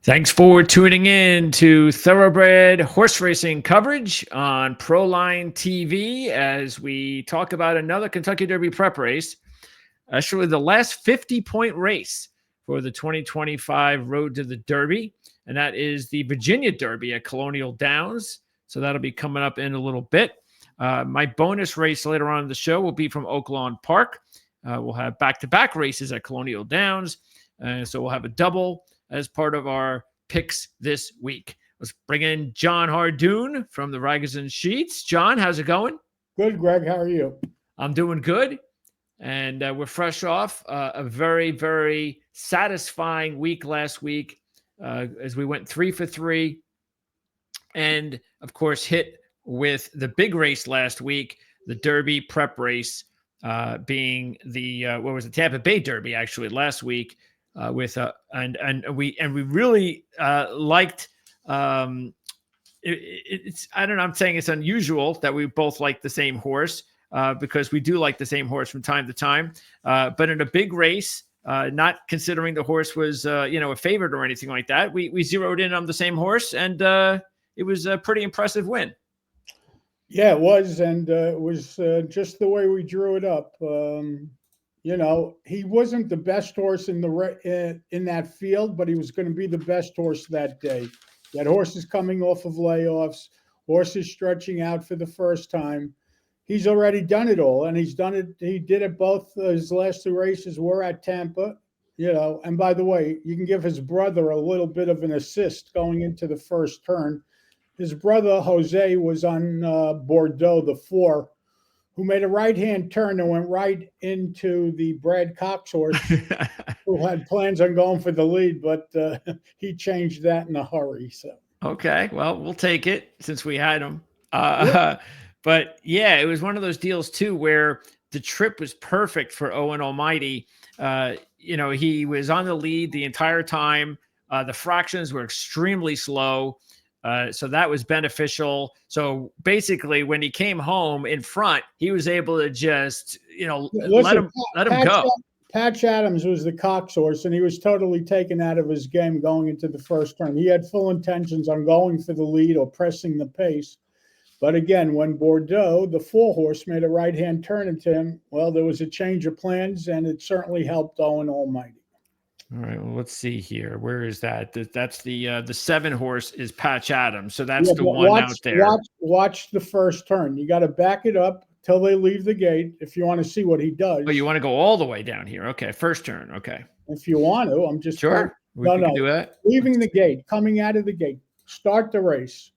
Thanks for tuning in to Thoroughbred Horse Racing coverage on Proline TV as we talk about another Kentucky Derby prep race. Actually, the last 50-point race for the 2025 Road to the Derby, and that is the Virginia Derby at Colonial Downs. So that'll be coming up in a little bit. My bonus race later on in the show will be from Oaklawn Park. We'll have back-to-back races at Colonial Downs. So we'll have a double as part of our picks this week. Let's bring in Jon Hardoon from the Rags and Sheets. John, how's it going? Good, Greg. How are you? I'm doing good. And we're fresh off a very, very satisfying week last week as we went 3 for 3. And, of course, hit with the big race last week, the Derby prep race being the, Tampa Bay Derby, actually, last week. And we really liked it's I don't know, I'm saying it's unusual that we both like the same horse because we do like the same horse from time to time, but in a big race, not considering the horse was a favorite or anything like that, we zeroed in on the same horse, and it was a pretty impressive win. Yeah, it was, and it was just the way we drew it up. He wasn't the best horse in that field, but he was going to be the best horse that day. That horse is coming off of layoffs. Horse is stretching out for the first time. He's already done it all, and he's done it. He did it both. His last two races were at Tampa. And by the way, you can give his brother a little bit of an assist going into the first turn. His brother Jose was on Bordeaux, the 4. Who made a right-hand turn and went right into the Brad Cox horse, who had plans on going for the lead, but he changed that in a hurry. So okay, well, we'll take it since we had him. But yeah, it was one of those deals too where the trip was perfect for Owen Almighty. He was on the lead the entire time. The fractions were extremely slow. So that was beneficial. So basically, when he came home in front, he was able to just, let him go. Patch Adams was the Cox horse, and he was totally taken out of his game going into the first turn. He had full intentions on going for the lead or pressing the pace. But again, when Bordeaux, the 4 horse, made a right-hand turn into him, well, there was a change of plans, and it certainly helped Owen Almighty. All right, well, let's see here. Where is that? That's the 7 horse is Patch Adams. So that's the one out there. Watch the first turn. You got to back it up till they leave the gate if you want to see what he does. Oh, you want to go all the way down here? Okay, first turn. Okay. If you want to, I'm just sure. We can do that. Leaving the gate, coming out of the gate, start the race.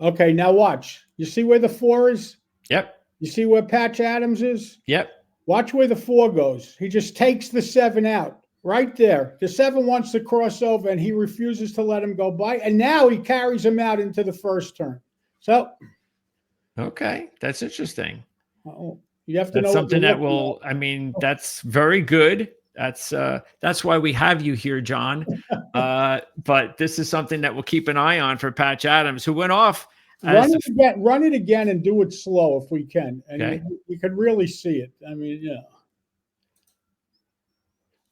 Okay, now watch. You see where the 4 is? Yep. You see where Patch Adams is? Yep. Watch where the 4 goes. He just takes the 7 out right there. The 7 wants to cross over, and he refuses to let him go by. And now he carries him out into the first turn. So, okay, that's interesting. You have to know something that will. I mean, that's very good. That's why we have you here, John. But this is something that we'll keep an eye on for Patch Adams, who went off. Run it again and do it slow if we can. And okay. you can really see it. I mean, yeah.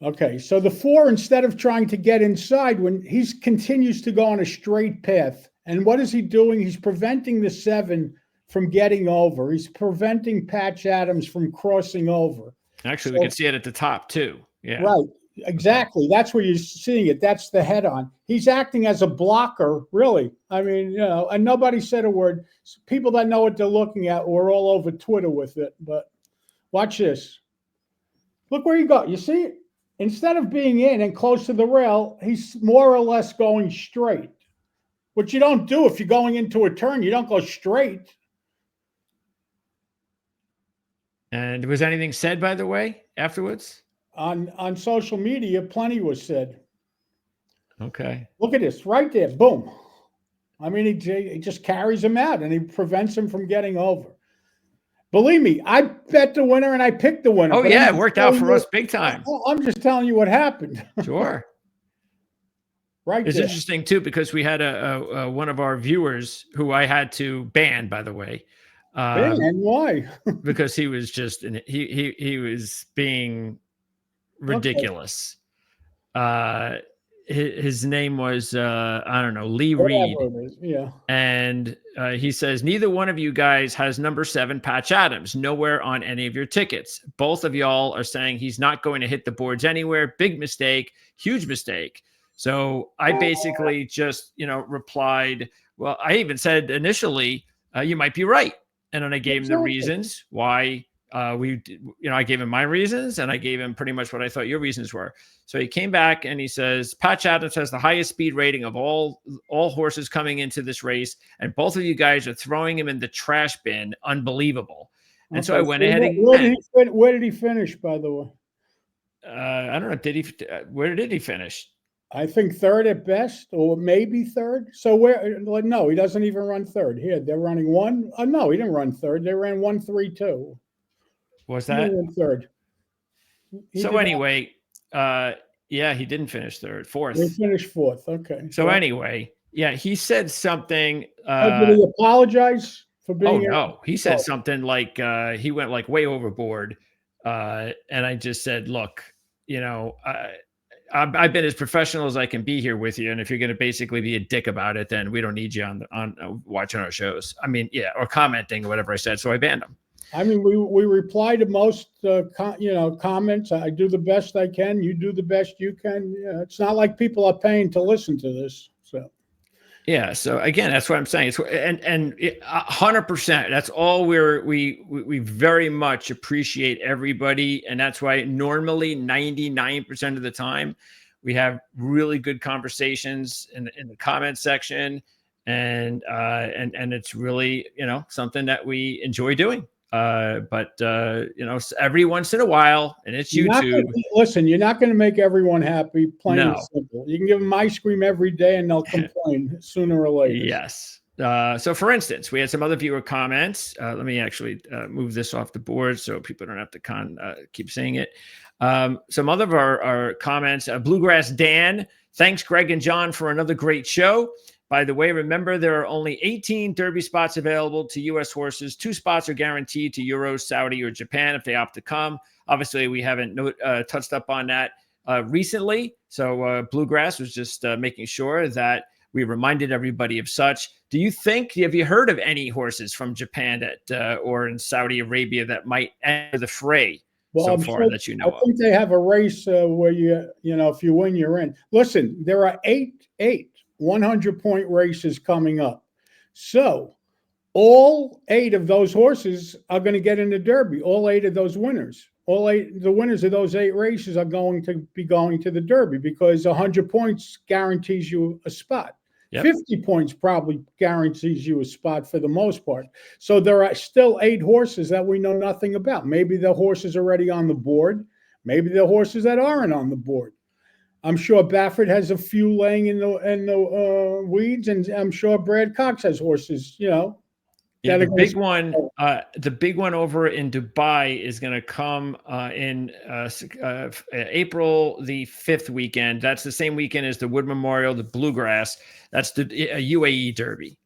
Okay, so the 4, instead of trying to get inside, when he continues to go on a straight path. And what is he doing? He's preventing the 7 from getting over. He's preventing Patch Adams from crossing over. Actually, we can see it at the top, too. Yeah. Right. Exactly. That's where you're seeing it. That's the head-on. He's acting as a blocker, really. I mean, and nobody said a word. People that know what they're looking at were all over Twitter with it. But watch this. Look where you go. You see it? Instead of being in and close to the rail, he's more or less going straight, which you don't do if you're going into a turn. You don't go straight. And was anything said, by the way, afterwards? On social media, plenty was said. Okay. Look at this right there. Boom. I mean, he just carries him out, and he prevents him from getting over. Believe me, I bet the winner, and I picked the winner. Oh, yeah, it worked out for us big time. I'm just telling you what happened. Sure. Right. It's interesting, too, because we had a one of our viewers who I had to ban, by the way. And why? Because he was just he was being ridiculous. his name was I don't know, Lee Reed. Whatever it is. Yeah. And he says, neither one of you guys has number 7, Patch Adams, nowhere on any of your tickets. Both of y'all are saying he's not going to hit the boards anywhere. Big mistake, huge mistake. So I basically just, replied, well, I even said initially, you might be right. And then I gave him the reasons why I gave him my reasons, and I gave him pretty much what I thought your reasons were. So he came back and he says, Patch Adams has the highest speed rating of all horses coming into this race, and both of you guys are throwing him in the trash bin. Unbelievable. And okay, so I went ahead and where did he finish, by the way? I don't know. Where did he finish? I think 3rd at best, or maybe 3rd. So no, he doesn't even run 3rd. Here, they're running 1. No, he didn't run 3rd. They ran 1-3-2. Was that? He ran 3rd. So anyway, yeah, he didn't finish 3rd, 4th. He finished 4th. Okay. So anyway, yeah, he said something. Did he apologize for being? Oh no, he said something like he went like way overboard, and I just said, look, I've been as professional as I can be here with you, and if you're going to basically be a dick about it, then we don't need you on watching our shows. I mean, yeah, or commenting or whatever I said. So I banned him. I mean, we reply to most comments. I do the best I can. You do the best you can. It's not like people are paying to listen to this. So. Yeah. So again, that's what I'm saying. It's and 100%. That's all we very much appreciate everybody, and that's why normally 99% of the time we have really good conversations in the comment section, and it's really something that we enjoy doing. But every once in a while, and it's YouTube. Listen, you're not going to make everyone happy. Plain and simple. You can give them ice cream every day, and they'll complain sooner or later. Yes. So, for instance, we had some other viewer comments. Let me actually move this off the board so people don't have to keep saying it. Some other of our comments. Bluegrass Dan, thanks, Greg and John, for another great show. By the way, remember, there are only 18 Derby spots available to U.S. horses. 2 spots are guaranteed to Euro, Saudi, or Japan if they opt to come. Obviously, we haven't touched up on that recently. So Bluegrass was just making sure that we reminded everybody of such. Have you heard of any horses from Japan or in Saudi Arabia that might enter the fray so far that you know of? I think they have a race where if you win, you're in. Listen, there are eight 100-point races coming up. So all 8 of those horses are going to get in the Derby. All 8 of those winners. The winners of those 8 races are going to be going to the Derby because 100 points guarantees you a spot. Yep. 50 points probably guarantees you a spot for the most part. So there are still 8 horses that we know nothing about. Maybe the horses already on the board. Maybe the horses that aren't on the board. I'm sure Baffert has a few laying in the weeds, and I'm sure Brad Cox has horses, Yeah, the big one over in Dubai is going to come in April the 5th weekend. That's the same weekend as the Wood Memorial, the Bluegrass. That's the UAE Derby.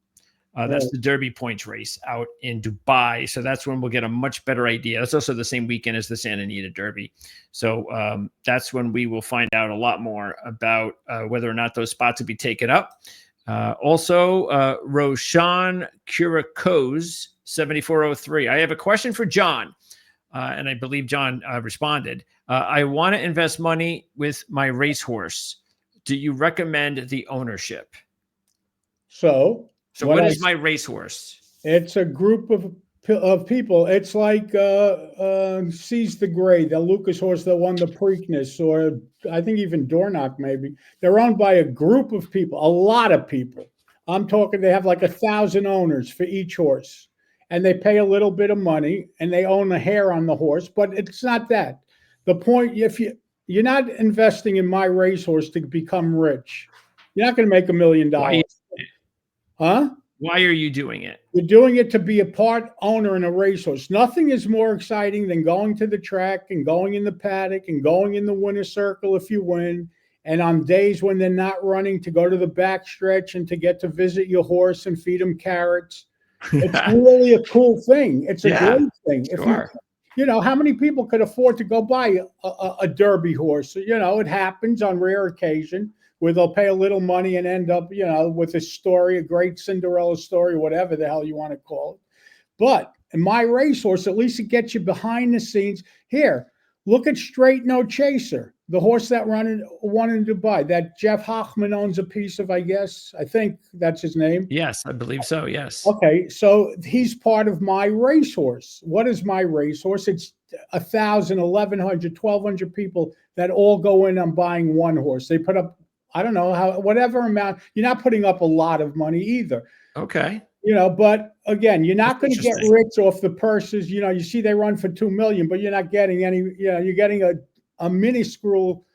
That's the Derby points race out in Dubai. So that's when we'll get a much better idea. That's also the same weekend as the Santa Anita Derby. So that's when we will find out a lot more about whether or not those spots will be taken up. Also, Roshan Kurakos 7403. I have a question for John, and I believe John responded. I want to invest money with my racehorse. Do you recommend the ownership? So what is my racehorse? It's a group of people. It's like Seize the Gray, the Lucas horse that won the Preakness, or I think even Dornoch maybe. They're owned by a group of people, a lot of people. I'm talking they have like 1,000 owners for each horse. And they pay a little bit of money, and they own a hair on the horse. But it's not that. The point, if you're not investing in my racehorse to become rich, you're not going to make $1 million. Huh? Why are you doing it? You're doing it to be a part owner in a racehorse. Nothing is more exciting than going to the track and going in the paddock and going in the winner's circle if you win. And on days when they're not running, to go to the back stretch and to get to visit your horse and feed him carrots. It's really a cool thing. It's a great thing. Sure. how many people could afford to go buy a Derby horse? It happens on rare occasion where they'll pay a little money and end up, with a story, a great Cinderella story, whatever the hell you want to call it. But in my racehorse, at least it gets you behind the scenes. Here, look at Straight No Chaser, the horse that won in Dubai, that Jeff Hochman owns a piece of, I guess. I think that's his name. Yes, I believe so. Yes. Okay, so he's part of my racehorse. What is my racehorse? It's 1,000, 1,100, 1,200 people that all go in on buying one horse. They put up, I don't know, whatever amount. You're not putting up a lot of money either. Okay. But again, you're not going to get rich off the purses. You see they run for 2 million, but you're not getting any, you're getting a minuscule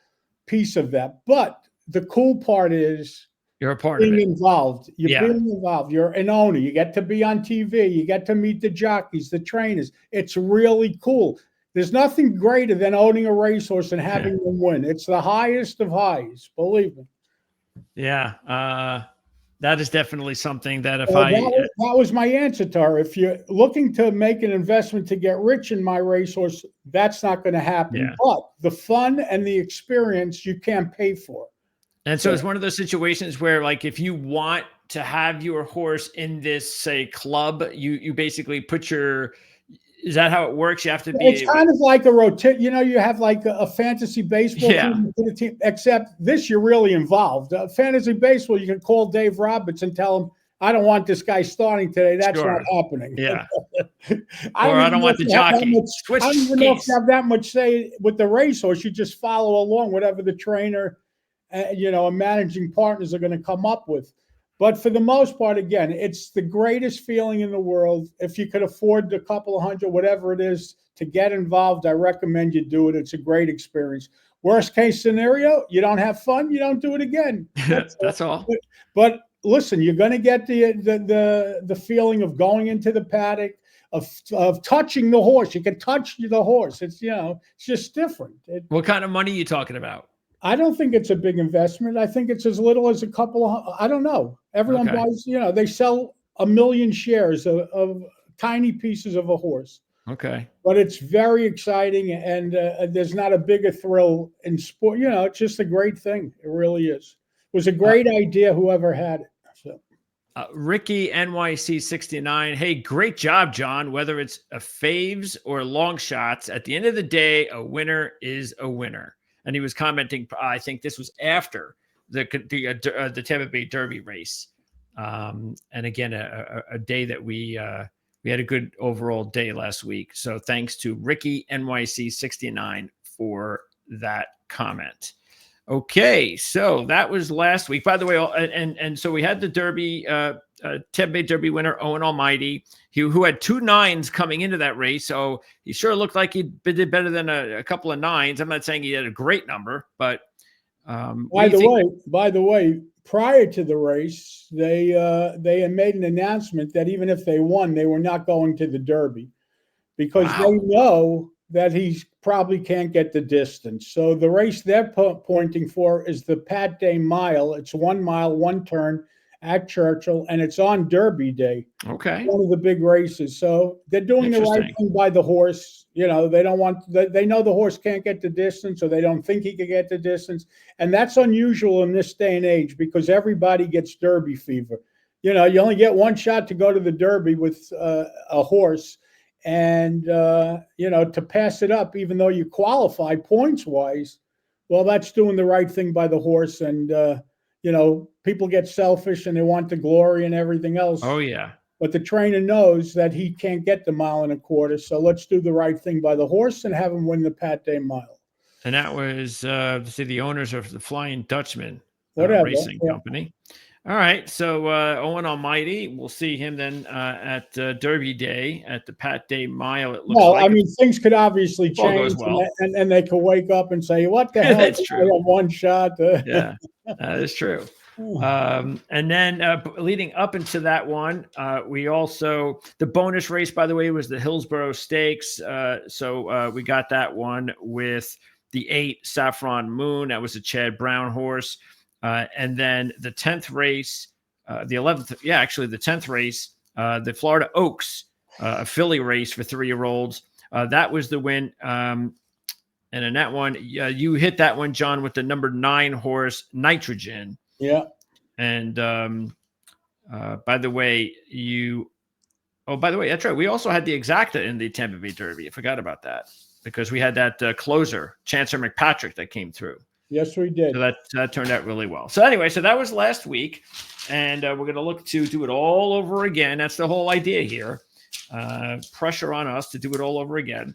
piece of that. But the cool part is you're a part being of it. involved. You're being involved. You're an owner. You get to be on TV. You get to meet the jockeys, the trainers. It's really cool. There's nothing greater than owning a racehorse and having them win. It's the highest of highs, believe me. Yeah. That is definitely something that that was my answer to her. If you're looking to make an investment to get rich in my racehorse, that's not going to happen. Yeah. But the fun and the experience you can't pay for. And so it's one of those situations where, like, if you want to have your horse in this, say, club, you basically put your. Is that how it works? You have to be. It's kind of like a rotate. You have like a fantasy baseball team, except this you're really involved. Fantasy baseball, you can call Dave Roberts and tell him, "I don't want this guy starting today. That's not happening." Yeah. I don't want the jockey. I don't even know if you have that much say with the racehorse. You just follow along whatever the trainer, and managing partners are going to come up with. But for the most part, again, it's the greatest feeling in the world. If you could afford a couple of hundred, whatever it is, to get involved, I recommend you do it. It's a great experience. Worst case scenario, you don't have fun, you don't do it again. That's all. But listen, you're going to get the feeling of going into the paddock, of touching the horse. You can touch the horse. It's it's just different. What kind of money are you talking about? I don't think it's a big investment. I think it's as little as a couple of, I don't know. Everyone buys, they sell 1 million shares of tiny pieces of a horse. Okay. But it's very exciting, and there's not a bigger thrill in sport. It's just a great thing. It really is. It was a great idea, whoever had it. So. Ricky NYC 69. Hey, great job, Jon. Whether it's a faves or long shots, at the end of the day, a winner is a winner. And he was commenting, I think this was after the Tampa Bay Derby race. And again, a day that we had a good overall day last week. So thanks to Ricky NYC 69 for that comment. Okay, so that was last week. By the way, and so we had the Derby, Tampa Bay Derby winner, Owen Almighty, who had 2 9s coming into that race. So he sure looked like he did better than a couple of 9s. I'm not saying he had a great number, but by the way, prior to the race, they had made an announcement that even if they won, they were not going to the Derby because they know that he probably can't get the distance. So the race they're pointing for is the Pat Day Mile. It's 1 mile, 1 turn at Churchill, and it's on Derby Day. Okay. One of the big races. So they're doing the right thing by the horse. They don't want, they know the horse can't get the distance, or they don't think he can get the distance. And that's unusual in this day and age because everybody gets Derby fever. You only get one shot to go to the Derby with a horse. And, to pass it up, even though you qualify points wise, well, that's doing the right thing by the horse. And, people get selfish and they want the glory and everything else. Oh, yeah. But the trainer knows that he can't get the 1.25 miles. So let's do the right thing by the horse and have him win the Pat Day Mile. And that was, the owners of the Flying Dutchman Racing Company. All right, so Owen Almighty, we'll see him then at Derby Day at the Pat Day Mile. It looks like. I mean, things could obviously change, and they could wake up and say, "What the hell?" That's true. I have one shot. Yeah, that is true. And then leading up into that one, we also the bonus race, by the way, was the Hillsborough Stakes. So we got that one with the 8 Saffron Moon. That was a Chad Brown horse. And then the 10th race, the 10th race, the Florida Oaks, a filly race for 3-year-olds. That was the win. And in that one, you hit that one, John, with the number 9 horse, Nitrogen. Yeah. And by the way, that's right. We also had the exacta in the Tampa Bay Derby. I forgot about that because we had that closer, Chancer McPatrick, that came through. Yes, we did. So that turned out really well. So anyway, so that was last week, and we're going to look to do it all over again. That's the whole idea here. Pressure on us to do it all over again,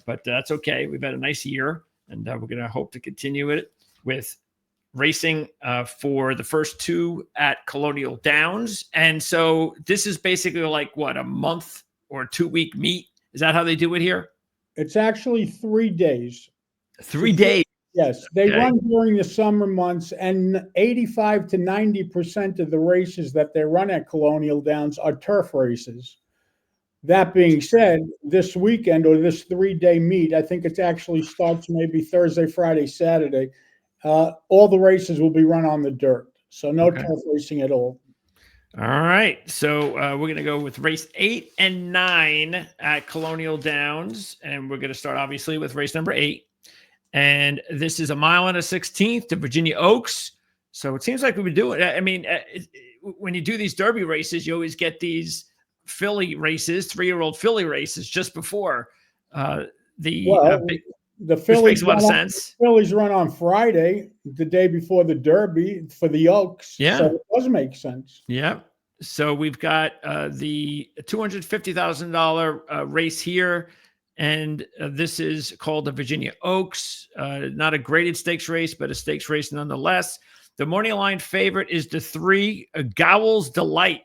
but that's okay. We've had a nice year, and we're going to hope to continue it with racing for the first 2 at Colonial Downs. And so this is basically like what, a month or 2-week meet? Is that how they do it here? It's actually 3 days. 3 days. Yes, they run during the summer months, and 85 to 90% of the races that they run at Colonial Downs are turf races. That being said, this weekend or this 3-day meet, I think it actually starts maybe Thursday, Friday, Saturday. All the races will be run on the dirt, so no turf racing at all. All right, so we're going to go with race 8 and 9 at Colonial Downs, and we're going to start obviously with race number 8. And this is 1 mile and a 16th to Virginia Oaks. So it seems like we've been doing. I mean, when you do these Derby races, you always get these filly races, 3-year-old filly races just before the Fillies makes a lot of sense. The Fillies run on Friday, the day before the Derby for the Oaks. Yeah, so it does make sense. Yeah. So we've got the $250,000 race here. And this is called the Virginia Oaks. Not a graded stakes race, but a stakes race nonetheless. The morning line favorite is the 3, Gowell's Delight,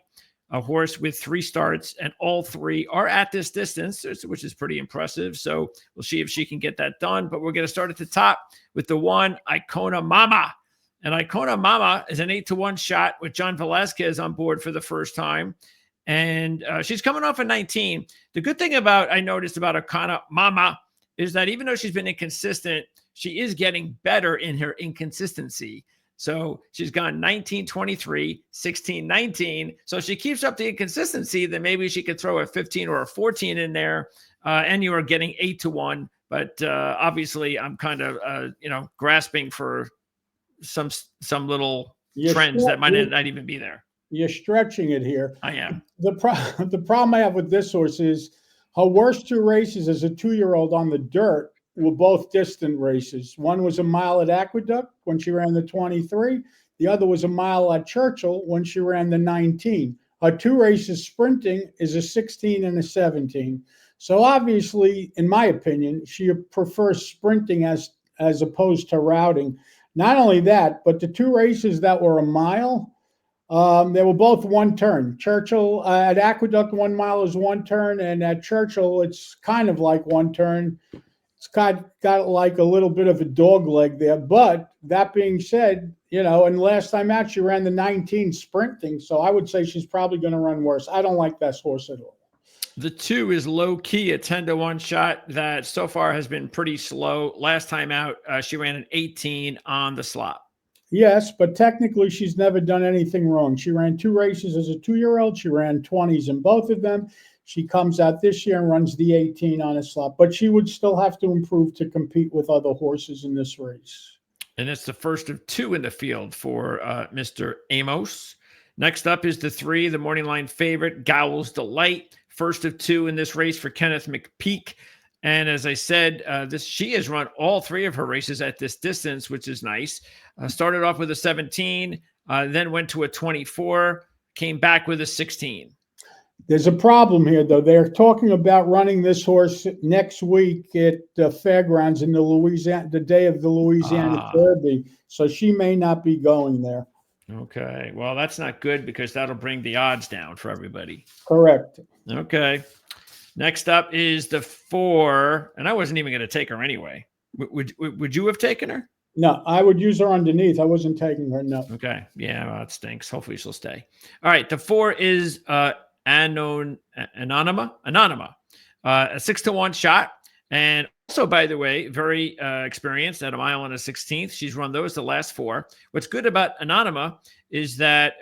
a horse with 3 starts, and all 3 are at this distance, which is pretty impressive. So we'll see if she can get that done. But we're going to start at the top with the 1, Icona Mama. And Icona Mama is an 8-1 shot with John Velasquez on board for the first time. And she's coming off a 19. The good thing I noticed about Icona Mama is that even though she's been inconsistent, she is getting better in her inconsistency. So she's gone 19-23, 16-19. So if she keeps up the inconsistency, then maybe she could throw a 15 or a 14 in there, and you are getting 8-1. But obviously, I'm kind of grasping for some little trends that might not even be there. You're stretching it here. I am. The problem I have with this horse is her worst 2 races as a 2-year-old on the dirt were both distant races. One was 1 mile at Aqueduct when she ran the 23. The other was 1 mile at Churchill when she ran the 19. Her 2 races sprinting is a 16 and a 17. So obviously, in my opinion, she prefers sprinting as opposed to routing. Not only that, but the 2 races that were 1 mile, they were both 1 turn. Churchill at Aqueduct, 1 mile is 1 turn, and at Churchill, it's kind of like 1 turn. It's got like a little bit of a dog leg there. But that being said, and last time out, she ran the 19 sprinting, so I would say she's probably going to run worse. I don't like that horse at all. The 2 is low key, a 10-1 shot that so far has been pretty slow. Last time out, she ran an 18 on the slot. Yes, but technically she's never done anything wrong. She ran 2 races as a 2-year-old. She ran 20s in both of them. She comes out this year and runs the 18 on a slot, but she would still have to improve to compete with other horses in this race. And it's the first of 2 in the field for Mr. Amos. Next up is the 3, the morning line favorite, Gowell's Delight. First of 2 in this race for Kenneth McPeak. And as I said, she has run all 3 of her races at this distance, which is nice. Started off with a 17, then went to a 24, came back with a 16. There's a problem here, though. They're talking about running this horse next week at the fairgrounds in the day of the Louisiana Derby. So she may not be going there. Okay. Well, that's not good because that'll bring the odds down for everybody. Correct. Okay. Next up is the 4, and I wasn't even going to take her anyway. Would you have taken her? No, I would use her underneath. I wasn't taking her, no. Okay. Yeah, well, it stinks. Hopefully she'll stay. All right. The 4 is Anonymous, a 6-1 shot. And also, by the way, very experienced at 1 mile and a 16th. She's run those the last 4. What's good about Anonymous is that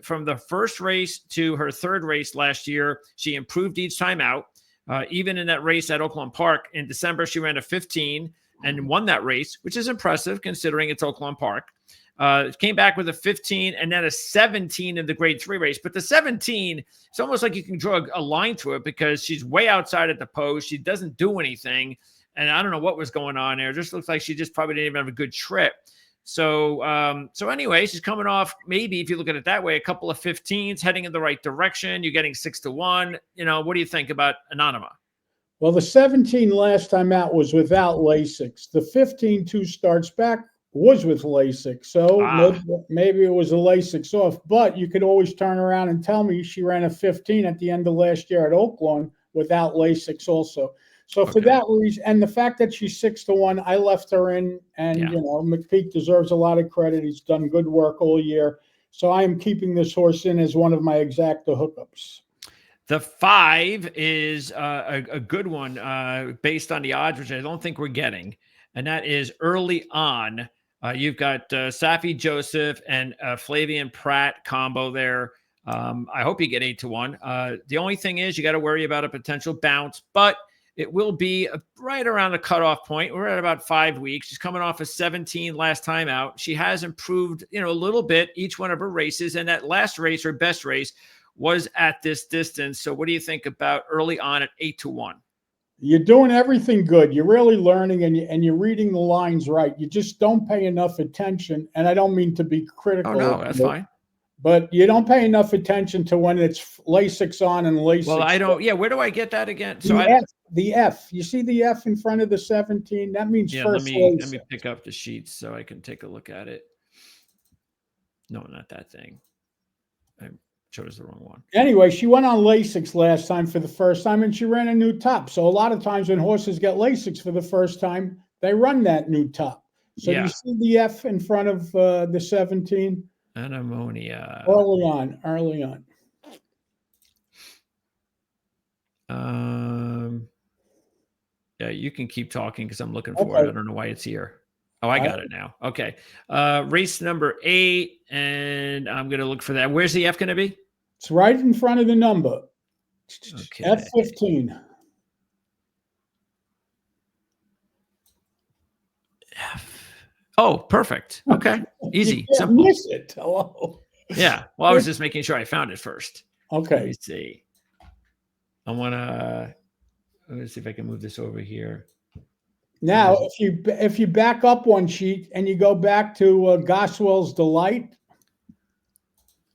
from the first race to her 3rd race last year, she improved each time out. Even in that race at Oakland Park in December, she ran a 15 and won that race, which is impressive considering it's Oakland Park. Came back with a 15 and then a 17 in the grade 3 race. But the 17, it's almost like you can draw a line through it because she's way outside at the post. She doesn't do anything. And I don't know what was going on there. It just looks like she just probably didn't even have a good trip. So anyway, she's coming off, maybe if you look at it that way, a couple of 15s heading in the right direction. You're getting 6-1. What do you think about Anonymous? Well, the 17 last time out was without Lasix. The 15 2 starts back was with Lasix. So maybe it was a Lasix off. But you could always turn around and tell me she ran a 15 at the end of last year at Oakland without Lasix also. So for that reason, and the fact that she's 6-1, I left her in, and McPeak deserves a lot of credit. He's done good work all year. So I am keeping this horse in as one of my exacta hookups. The 5 is a good one based on the odds, which I don't think we're getting, and that is Early On. You've got Safi Joseph and Flavian Pratt combo there. I hope you get 8-1. The only thing is you got to worry about a potential bounce, but it will be right around the cutoff point. We're at about 5 weeks. She's coming off a 17 last time out. She has improved, a little bit each one of her races. And that last race, her best race, was at this distance. So what do you think about Early On at 8-1? You're doing everything good. You're really learning and you're reading the lines right. You just don't pay enough attention. And I don't mean to be critical. Oh, no, that's fine. But you don't pay enough attention to when it's Lasix on and Lasix. Well, I don't. Yeah, where do I get that again? So the F. You see the F in front of the 17? That means first Lasix. Let me pick up the sheets so I can take a look at it. No, not that thing. I chose the wrong one. Anyway, she went on Lasix last time for the first time, and she ran a new top. So a lot of times when horses get Lasix for the first time, they run that new top. So you see the F in front of the 17? Ammonia. Early on. Yeah, you can keep talking because I'm looking for it. I don't know why it's here. Oh, I got it now. Okay. Race number 8, and I'm going to look for that. Where's the F going to be? It's right in front of the number. Okay. F15. F. Oh, perfect. Okay. Easy. Simple. Miss it. Hello. Yeah. Well, I was just making sure I found it first. Okay. Let me see. Let me see if I can move this over here. Now, if you back up one sheet and you go back to Goswell's Delight.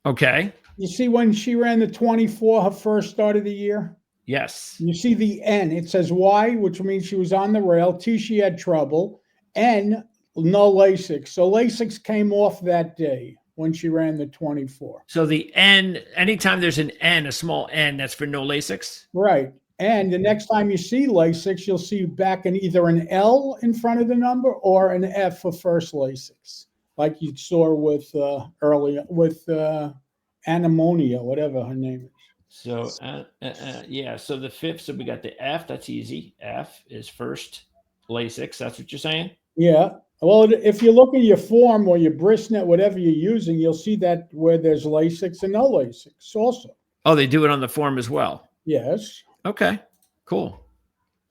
Okay. You see when she ran the 24, her first start of the year? Yes. You see the N. It says Y, which means she was on the rail. T, she had trouble. N, no Lasix. So Lasix came off that day when she ran the 24. So the N, anytime there's an N, a small N, that's for no Lasix? Right. And the next time you see Lasix, you'll see back in either an L in front of the number or an F for first Lasix, like you saw with Anemonia, whatever her name is. So, so the 5th, so we got the F, that's easy. F is first Lasix, that's what you're saying? Yeah. Well, if you look at your form or your brisnet, whatever you're using, you'll see that where there's Lasix and no Lasix also. Oh, they do it on the form as well? Yes. Okay, cool.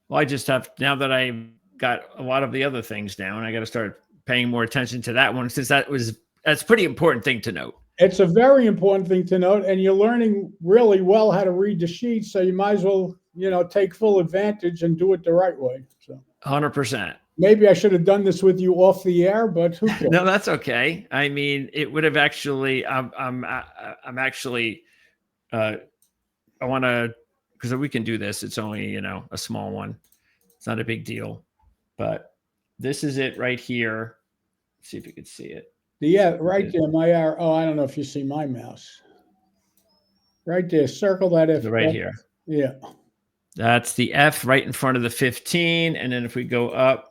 Well, I just have, now that I got a lot of the other things down, I got to start paying more attention to that one since that's a pretty important thing to note. It's a very important thing to note, and you're learning really well how to read the sheets, so you might as well, take full advantage and do it the right way. So 100%. Maybe I should have done this with you off the air, but who cares? No, that's okay. I mean, it would have actually. I want to, because we can do this. It's only a small one. It's not a big deal, but this is it right here. Let's see if you can see it. Yeah, right there. My arrow. Oh, I don't know if you see my mouse. Right there. Circle that F. Right here. Yeah. That's the F right in front of the 15, and then if we go up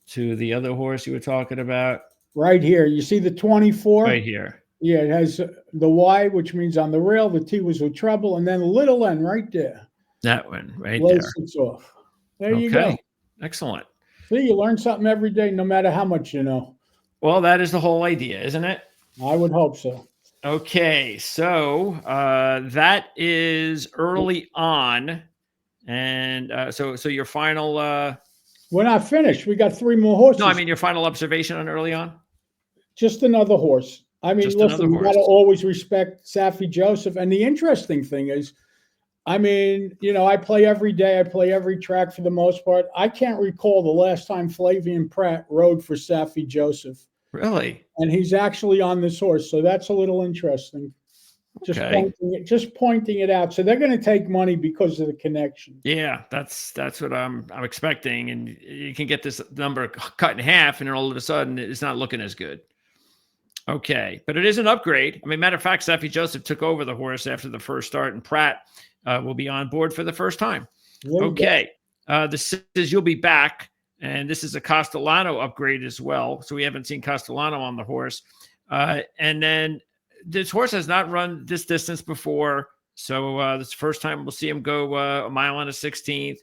to the other horse you were talking about. Right here. You see the 24? Right here. Yeah, it has the Y, which means on the rail. The T was with trouble. And then a little N right there. That one right there. Lasix off. There you go. Excellent. See, you learn something every day, no matter how much you know. Well, that is the whole idea, isn't it? I would hope so. Okay, so that is early on, and so your final. We're not finished. We got 3 more No, I horses. mean your final observation on early on. Just another horse. I mean, Just another listen, you got to horse. always respect Safi Joseph. And the interesting thing is, I mean, I play every day. I play every track for the most part. I can't recall the last time Flavian Pratt rode for Safi Joseph. Really? And he's actually on this horse. So that's a little interesting. Okay. Just pointing it out. So they're going to take money because of the connection. Yeah, that's what I'm expecting, and you can get this number cut in half, and then all of a sudden it's not looking as good. Okay, but it is an upgrade. I mean, matter of fact, Safi Joseph took over the horse after the first start, and Pratt will be on board for the first time. Okay, this is You'll Be Back, and this is a Castellano upgrade as well. So we haven't seen Castellano on the horse, and then this horse has not run this distance before, so this is the first time we'll see him go a mile and a 16th.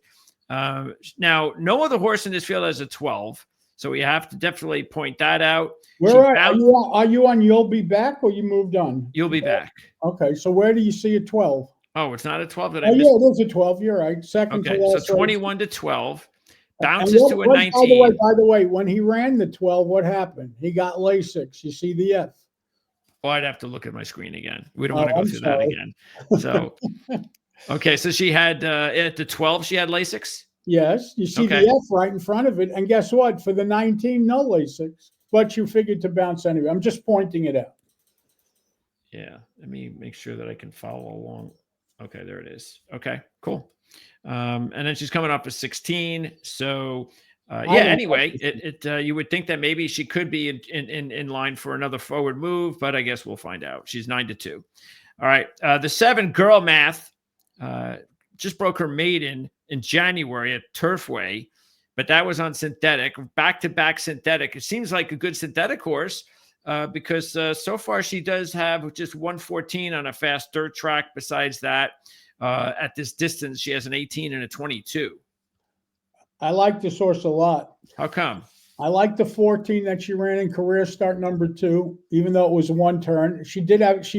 Now, no other horse in this field has a 12. So we have to definitely point that out. Where are you on You'll Be Back, or you moved on? You'll Be Back. Okay, so where do you see a 12? Oh, it's not a 12 that I missed. Yeah, it is a 12. You're right. Second to last. So 21 to 12. Bounces to a 19. By the way, when he ran the 12, what happened? He got Lasix. You see the F? Well, I'd have to look at my screen again. We don't want to go through that again. So, okay, so she had at the 12, she had Lasix? Yes, you see the F right in front of it. And guess what? For the 19, no Lasix. But you figured to bounce anyway. I'm just pointing it out. Yeah, let me make sure that I can follow along. Okay, there it is. Okay, cool. And then she's coming up with 16. So, anyway, you would think that maybe she could be in line for another forward move, but I guess we'll find out. She's 9-2. All right, the 7 Girl Math just broke her maiden in January at Turfway, but that was on synthetic, back-to-back synthetic. It seems like a good synthetic horse because so far she does have just 114 on a fast dirt track. Besides that, at this distance, she has an 18 and a 22. I like this horse a lot. How come? I like the 14 that she ran in career start number 2, even though it was one turn. She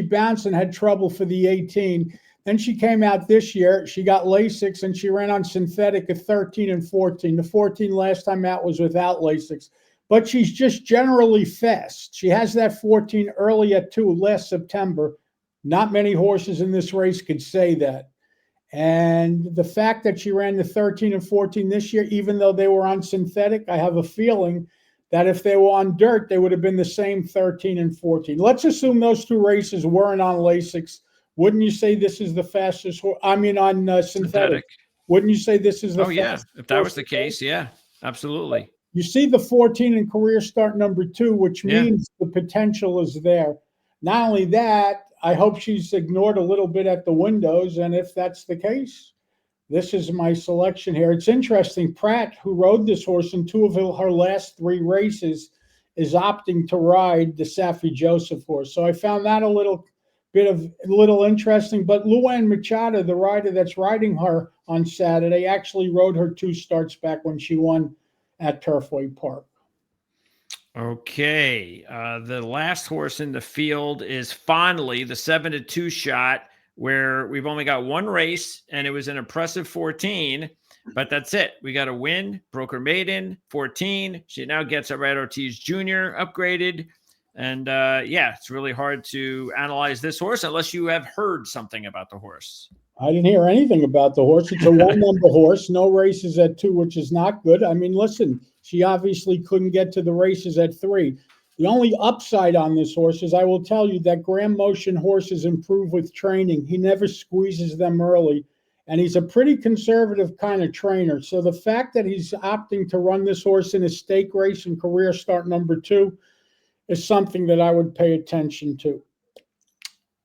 bounced and had trouble for the 18. Then she came out this year. She got Lasix and she ran on synthetic at 13 and 14. The 14 last time out was without Lasix, but she's just generally fast. She has that 14 early at 2 last September. Not many horses in this race could say that. And the fact that she ran the 13 and 14 this year, even though they were on synthetic, I have a feeling that if they were on dirt, they would have been the same 13 and 14. Let's assume those 2 races weren't on Lasix. Wouldn't you say this is the fastest horse? I mean, on synthetic. Wouldn't you say this is the fastest? If that was the case, yeah, absolutely. You see the 14 in career start number 2, which means the potential is there. Not only that, I hope she's ignored a little bit at the windows. And if that's the case, this is my selection here. It's interesting. Pratt, who rode this horse in 2 of her last 3 races, is opting to ride the Safi Joseph horse. So I found that a little interesting. But Luan Machado, the rider that's riding her on Saturday, actually rode her 2 starts back when she won at Turfway Park. Okay, the last horse in the field is Fondly, the 7-2 shot, where we've only got 1 race, and it was an impressive 14, but that's it. We got a win, broke her maiden, 14. She now gets a Red Ortiz Jr. upgraded, and it's really hard to analyze this horse unless you have heard something about the horse. I didn't hear anything about the horse. It's a 1-number horse, no races at 2, which is not good. I mean, listen, she obviously couldn't get to the races at 3. The only upside on this horse is I will tell you that Graham Motion horses improve with training. He never squeezes them early, and he's a pretty conservative kind of trainer. So the fact that he's opting to run this horse in a stake race in career start number 2 is something that I would pay attention to.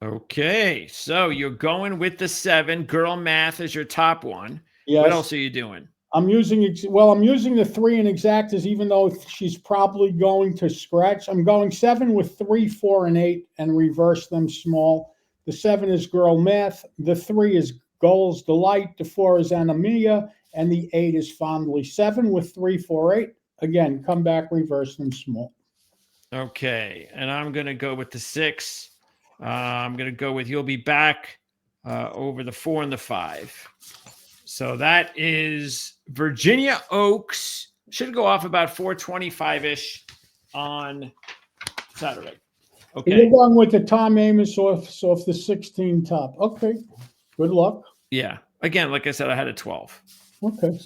Okay, so you're going with the 7. Girl Math is your top one. Yes. What else are you doing? I'm using the 3 in exactas, even though she's probably going to scratch. I'm going 7 with 3, 4, and 8 and reverse them small. The 7 is Girl Math. The 3 is Goals Delight. The 4 is Anemia. And the 8 is Fondly. 7 with 3, 4, 8. Again, come back, reverse them small. Okay, and I'm going to go with the 6. I'm going to go with You'll Be Back over the 4 and the 5. So that is Virginia Oaks. Should go off about 425-ish on Saturday. Okay. You're going with the Tom Amos off the 16 top. Okay. Good luck. Yeah. Again, like I said, I had a 12. Okay.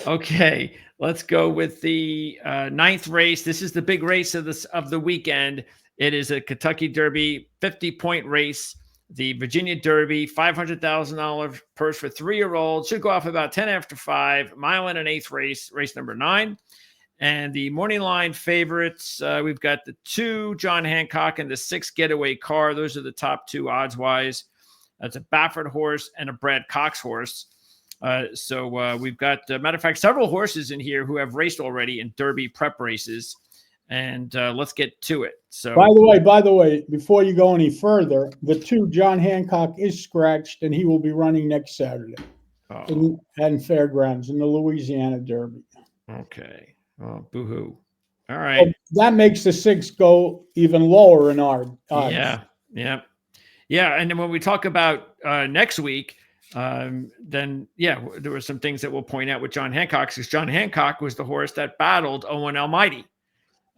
Okay. Let's go with the 9th race. This is the big race of the weekend. It is a Kentucky Derby 50-point race. The Virginia Derby, $500,000 purse for 3-year-olds. Should go off about 10 after 5. Mile and an 8th race number 9. And the morning line favorites, we've got the 2 Jon Hancock and the 6 Getaway Car. Those are the top 2 odds-wise. That's a Baffert horse and a Brad Cox horse. So we've got, matter of fact, several horses in here who have raced already in Derby prep races. And let's get to it. So, by the way, before you go any further, the 2 Jon Hancock is scratched, and he will be running next Saturday in Fairgrounds in the Louisiana Derby. Okay. Oh, boo-hoo. All right. So that makes the 6 go even lower in our odds. Yeah. And then when we talk about next week, then there were some things that we'll point out with Jon Hancock, because Jon Hancock was the horse that battled Owen Almighty.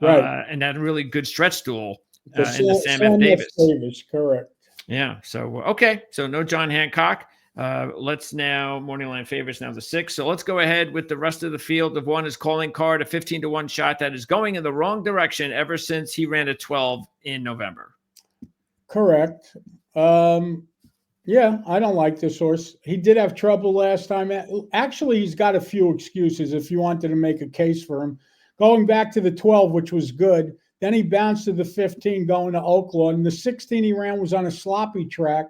Right. And had a really good stretch duel in the Sam F. Davis. Correct. Yeah. So, okay. So no Jon Hancock. Let's now, morning line favorites, now the 6. So let's go ahead with the rest of the field. Of 1 is Calling Card, a 15-1 shot that is going in the wrong direction ever since he ran a 12 in November. Correct. Yeah, I don't like this horse. He did have trouble last time. Actually, he's got a few excuses if you wanted to make a case for him. Going back to the 12, which was good. Then he bounced to the 15 going to Oakland. The 16 he ran was on a sloppy track.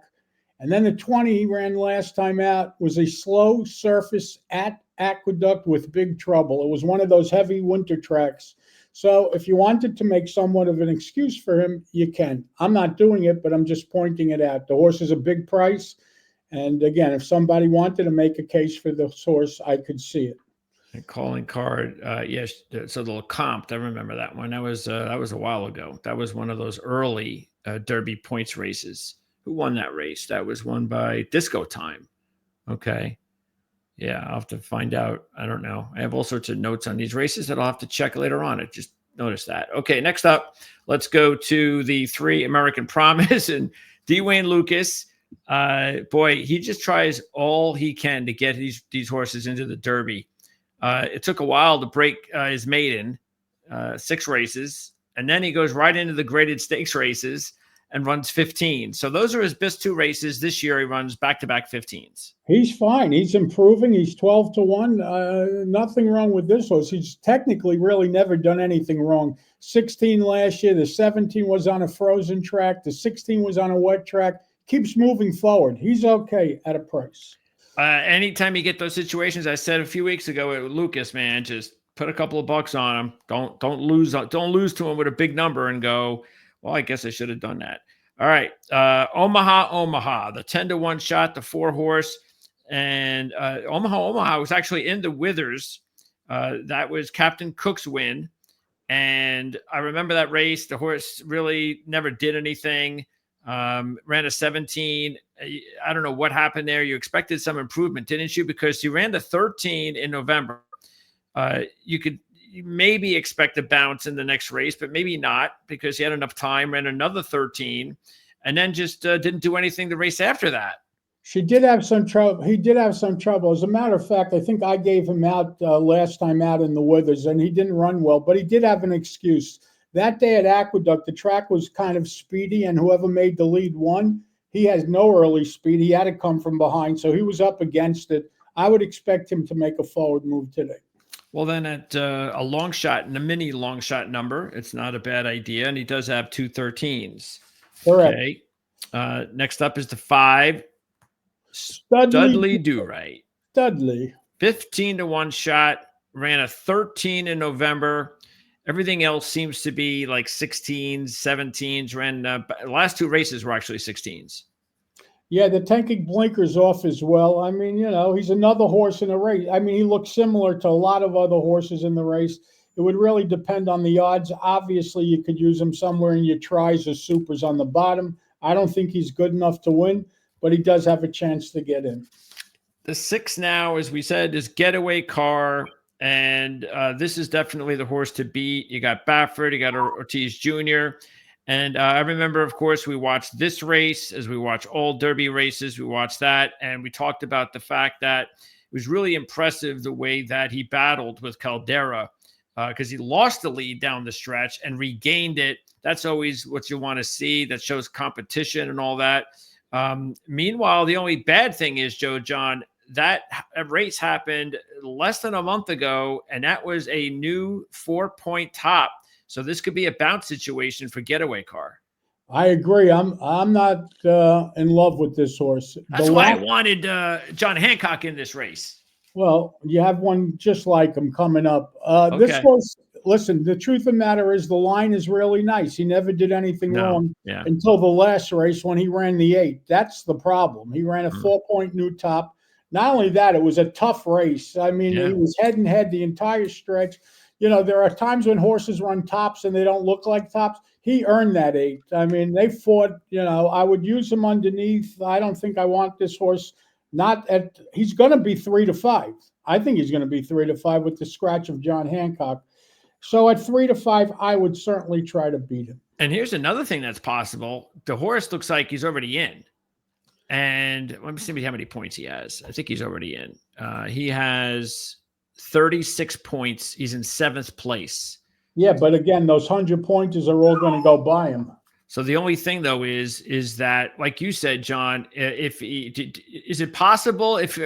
And then the 20 he ran last time out was a slow surface at Aqueduct with big trouble. It was one of those heavy winter tracks. So if you wanted to make somewhat of an excuse for him, you can. I'm not doing it, but I'm just pointing it out. The horse is a big price. And again, if somebody wanted to make a case for the horse, I could see it. And Calling Card, yes. So the Lecomte, I remember that one. That was a while ago. That was one of those early Derby points races. Who won that race? That was won by Disco Time. Okay. Yeah, I'll have to find out. I don't know. I have all sorts of notes on these races that I'll have to check later on. I just noticed that. Okay, next up, let's go to the 3 American Promise and D. Wayne Lucas. Boy, he just tries all he can to get these horses into the Derby. It took a while to break his maiden, 6 races, and then he goes right into the graded stakes races and runs 15. So those are his best 2 races. This year he runs back-to-back 15s. He's fine. He's improving. He's 12-1. Nothing wrong with this horse. He's technically really never done anything wrong. 16 last year. The 17 was on a frozen track. The 16 was on a wet track. Keeps moving forward. He's okay at a price. Anytime you get those situations, I said a few weeks ago, Lucas, man, just put a couple of bucks on him. Don't lose to him with a big number and go, well, I guess I should have done that. All right. Omaha, the 10-1 shot, the 4 horse. And Omaha was actually in the Withers. That was Captain Cook's win. And I remember that race. The horse really never did anything. Ran a 17. I don't know what happened there. You expected some improvement, didn't you? Because he ran the 13 in November. You could maybe expect a bounce in the next race, but maybe not, because he had enough time, ran another 13, and then just didn't do anything the race after that. She did have some trouble. He did have some trouble. As a matter of fact, I think I gave him out last time out in the Withers, and he didn't run well, but he did have an excuse. That day at Aqueduct, the track was kind of speedy, and whoever made the lead won. He has no early speed. He had to come from behind, so he was up against it. I would expect him to make a forward move today. Well, then at a long shot and a mini long shot number, it's not a bad idea. And he does have 2 13s. Correct. Okay. Next up is the 5. Studley Do Right. Studley. 15-1 shot. Ran a 13 in November. Everything else seems to be like 16s, 17s. Ran the last 2 races were actually 16s. Yeah, the tanking blinkers off as well. I mean, he's another horse in the race. I mean, he looks similar to a lot of other horses in the race. It would really depend on the odds. Obviously, you could use him somewhere in your tries or supers on the bottom. I don't think he's good enough to win, but he does have a chance to get in. The 6 now, as we said, is Getaway Car. And this is definitely the horse to beat. You got Baffert, you got Ortiz Jr. And I remember, of course, we watched this race as we watch all Derby races. We watched that, and we talked about the fact that it was really impressive the way that he battled with Caldera because he lost the lead down the stretch and regained it. That's always what you want to see. That shows competition and all that. Meanwhile, the only bad thing is, John, that race happened less than a month ago, and that was a new 4-point top. So this could be a bounce situation for Getaway Car. I agree. I'm not in love with this horse. That's why I wanted Jon Hancock in this race. Well, you have one just like him coming up. This horse, listen, the truth of the matter is the line is really nice. He never did anything wrong until the last race when he ran the 8. That's the problem. He ran a 4-point new top. Not only that, it was a tough race. I mean, he was head and head the entire stretch. You know, there are times when horses run tops and they don't look like tops. He earned that 8. I mean, they fought, you know, I would use him underneath. I don't think I want this horse he's going to be 3 to 5. I think he's going to be 3 to 5 with the scratch of Jon Hancock. So at 3 to 5, I would certainly try to beat him. And here's another thing that's possible. The horse looks like he's already in. And let me see how many points he has. I think he's already in. He has 36 points. He's in 7th place. Yeah, but again, those 100 pointers are all going to go by him. So the only thing, though, is that, like you said, John, is it possible if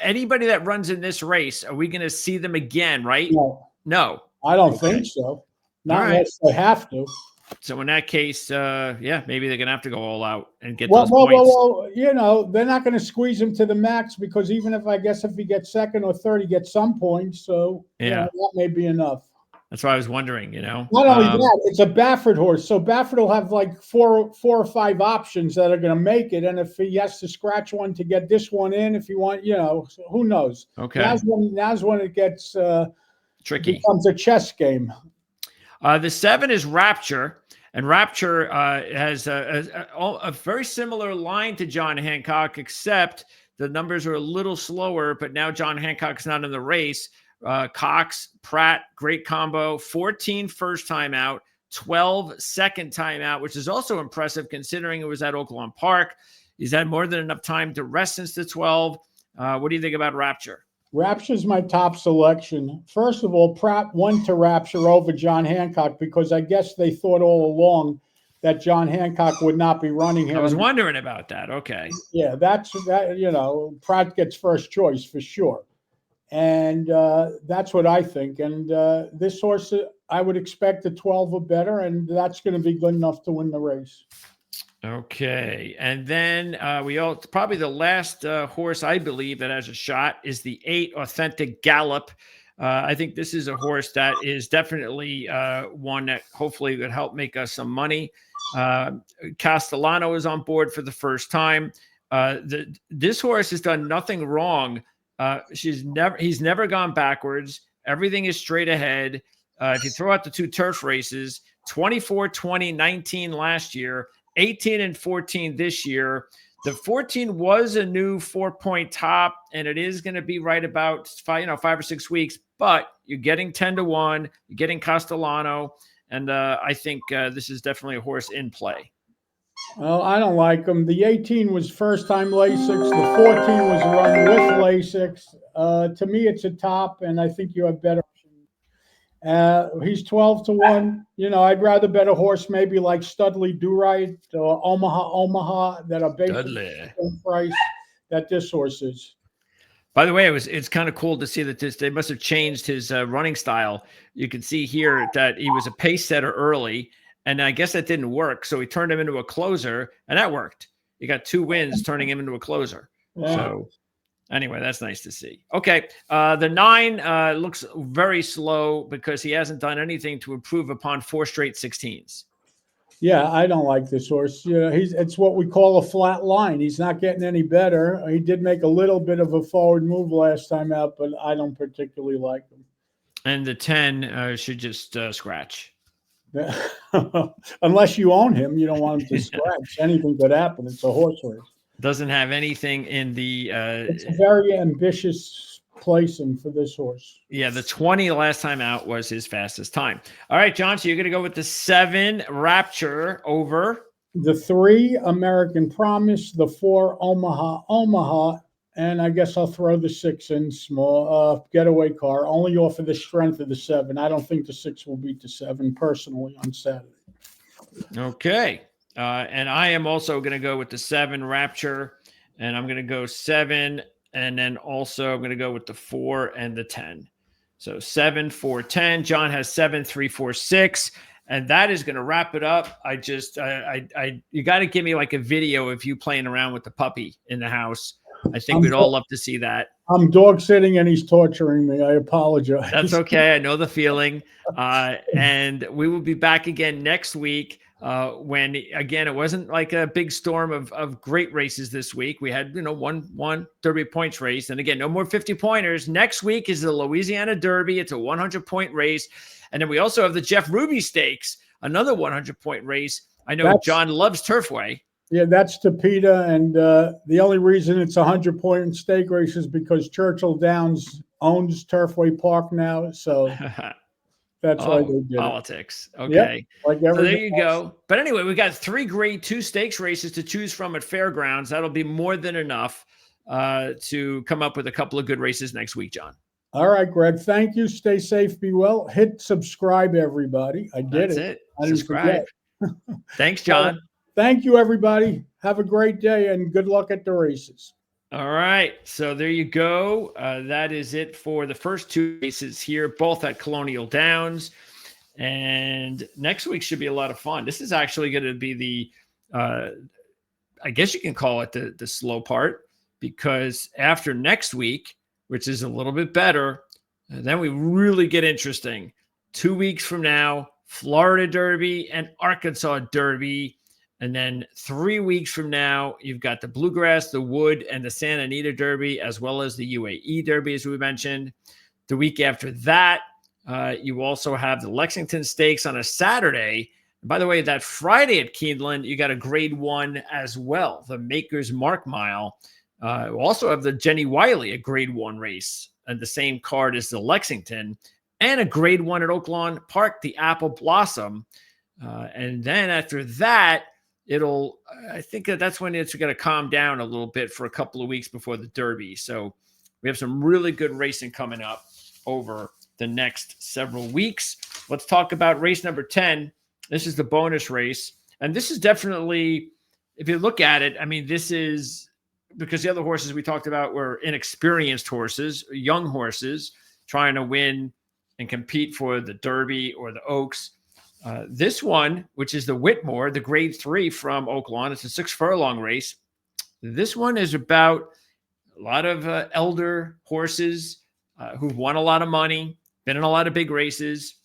anybody that runs in this race, are we going to see them again, right? No. I don't think so. Not unless they have to. So in that case, maybe they're going to have to go all out and get those points. Well, you know, they're not going to squeeze him to the max because even if he gets 2nd or 3rd, he gets some points. So you know, that may be enough. That's why I was wondering, you know. Not only that, it's a Baffert horse. So Baffert will have like four or 5 options that are going to make it. And if he has to scratch one to get this one in, if you want, you know, so who knows? Okay. Now's when it gets tricky. Becomes a chess game. The 7 is Rapture. And Rapture has a very similar line to Jon Hancock, except the numbers are a little slower. But now Jon Hancock's not in the race. Cox, Pratt, great combo. 14 first time out, 12 second time out, which is also impressive considering it was at Oaklawn Park. He's had more than enough time to rest since the 12. What do you think about Rapture? Rapture's my top selection. First of all, Pratt went to Rapture over Jon Hancock because I guess they thought all along that Jon Hancock would not be running here. I was wondering about that. Okay. Yeah, that. You know, Pratt gets first choice for sure. And that's what I think. And this horse, I would expect a 12 or better, and that's going to be good enough to win the race. Okay. And then probably the last horse I believe that has a shot is the 8 Authentic Gallop. I think this is a horse that is definitely one that hopefully would help make us some money. Castellano is on board for the first time. This horse has done nothing wrong. He's never gone backwards. Everything is straight ahead. If you throw out the 2 turf races, 24, 20, 19 last year, 18 and 14 this year. The 14 was a new 4-point top, and it is going to be right about 5 or 6 weeks, but you're getting 10 to 1, you're getting Castellano. And I think this is definitely a horse in play. Well, I don't like him. The 18 was first-time Lasix. The 14 was run with Lasix. To me, it's a top, and I think you have better. He's 12 to 1. You know, I'd rather bet a horse maybe like Studley Do Right or Omaha that are basically the same price that this horse is. By the way, it's kind of cool to see that they must have changed his running style. You can see here that he was a pace setter early, and I guess that didn't work. So he turned him into a closer, and that worked. He got 2 wins turning him into a closer. Yeah. So anyway, that's nice to see. Okay, the 9 looks very slow because he hasn't done anything to improve upon 4 straight 16s. Yeah, I don't like this horse. You know, it's what we call a flat line. He's not getting any better. He did make a little bit of a forward move last time out, but I don't particularly like him. And the 10 should just scratch. Unless you own him, you don't want him to scratch. Anything could happen. It's a horse race. Doesn't have anything in the It's a very ambitious placing for this horse. yeah, the 20 last time out was his fastest time. All right, John, so you're going to go with the 7 Rapture over the 3 American Promise, the 4 Omaha, and I guess I'll throw the 6 in small getaway car, only off of the strength of the 7. I don't think the 6 will beat the 7 personally on Saturday. Okay. And I am also going to go with the 7 Rapture, and I'm going to go 7, and then also I'm going to go with the 4 and the 10. So 7, 4, 10. John has 7, 3, 4, 6. And that is going to wrap it up. You got to give me like a video of you playing around with the puppy in the house. I think we'd all love to see that. I'm dog sitting and he's torturing me. I apologize. That's okay. I know the feeling. And we will be back again next week when, again, it wasn't like a big storm of great races this week. We had, one Derby points race. And again, no more 50-pointers. Next week is the Louisiana Derby. It's a 100-point race. And then we also have the Jeff Ruby Stakes, another 100-point race. I know John loves Turfway. Yeah, that's Tapeta, and the only reason it's a 100-point stake race is because Churchill Downs owns Turfway Park now, so that's why they did politics. It. Okay, yep, so there you go. But anyway, we got 3 Grade 2 stakes races to choose from at Fairgrounds. That'll be more than enough to come up with a couple of good races next week, John. All right, Greg. Thank you. Stay safe. Be well. Hit subscribe, everybody. I did That's it. I didn't subscribe. Thanks, John. Thank you, everybody. Have a great day and good luck at the races. All right. So there you go. That is it for the first 2 races here, both at Colonial Downs. And next week should be a lot of fun. This is actually going to be the, I guess you can call it the slow part, because after next week, which is a little bit better, then we really get interesting. 2 weeks from now, Florida Derby and Arkansas Derby. And then 3 weeks from now, you've got the Bluegrass, the Wood, and the Santa Anita Derby, as well as the UAE Derby, as we mentioned. The week after that, you also have the Lexington Stakes on a Saturday. And by the way, that Friday at Keeneland, you got a Grade 1 as well, the Maker's Mark Mile. We also have the Jenny Wiley, a Grade 1 race, and the same card as the Lexington, and a Grade 1 at Oaklawn Park, the Apple Blossom. And then after that, I think that's when it's going to calm down a little bit for a couple of weeks before the Derby. So we have some really good racing coming up over the next several weeks. Let's talk about race number 10. This is the bonus race. And this is definitely, if you look at it, I mean, this is because the other horses we talked about were inexperienced horses, young horses trying to win and compete for the Derby or the Oaks. This one, which is the Whitmore, the Grade 3 from Oaklawn, it's a 6-furlong race. This one is about a lot of elder horses who've won a lot of money, been in a lot of big races.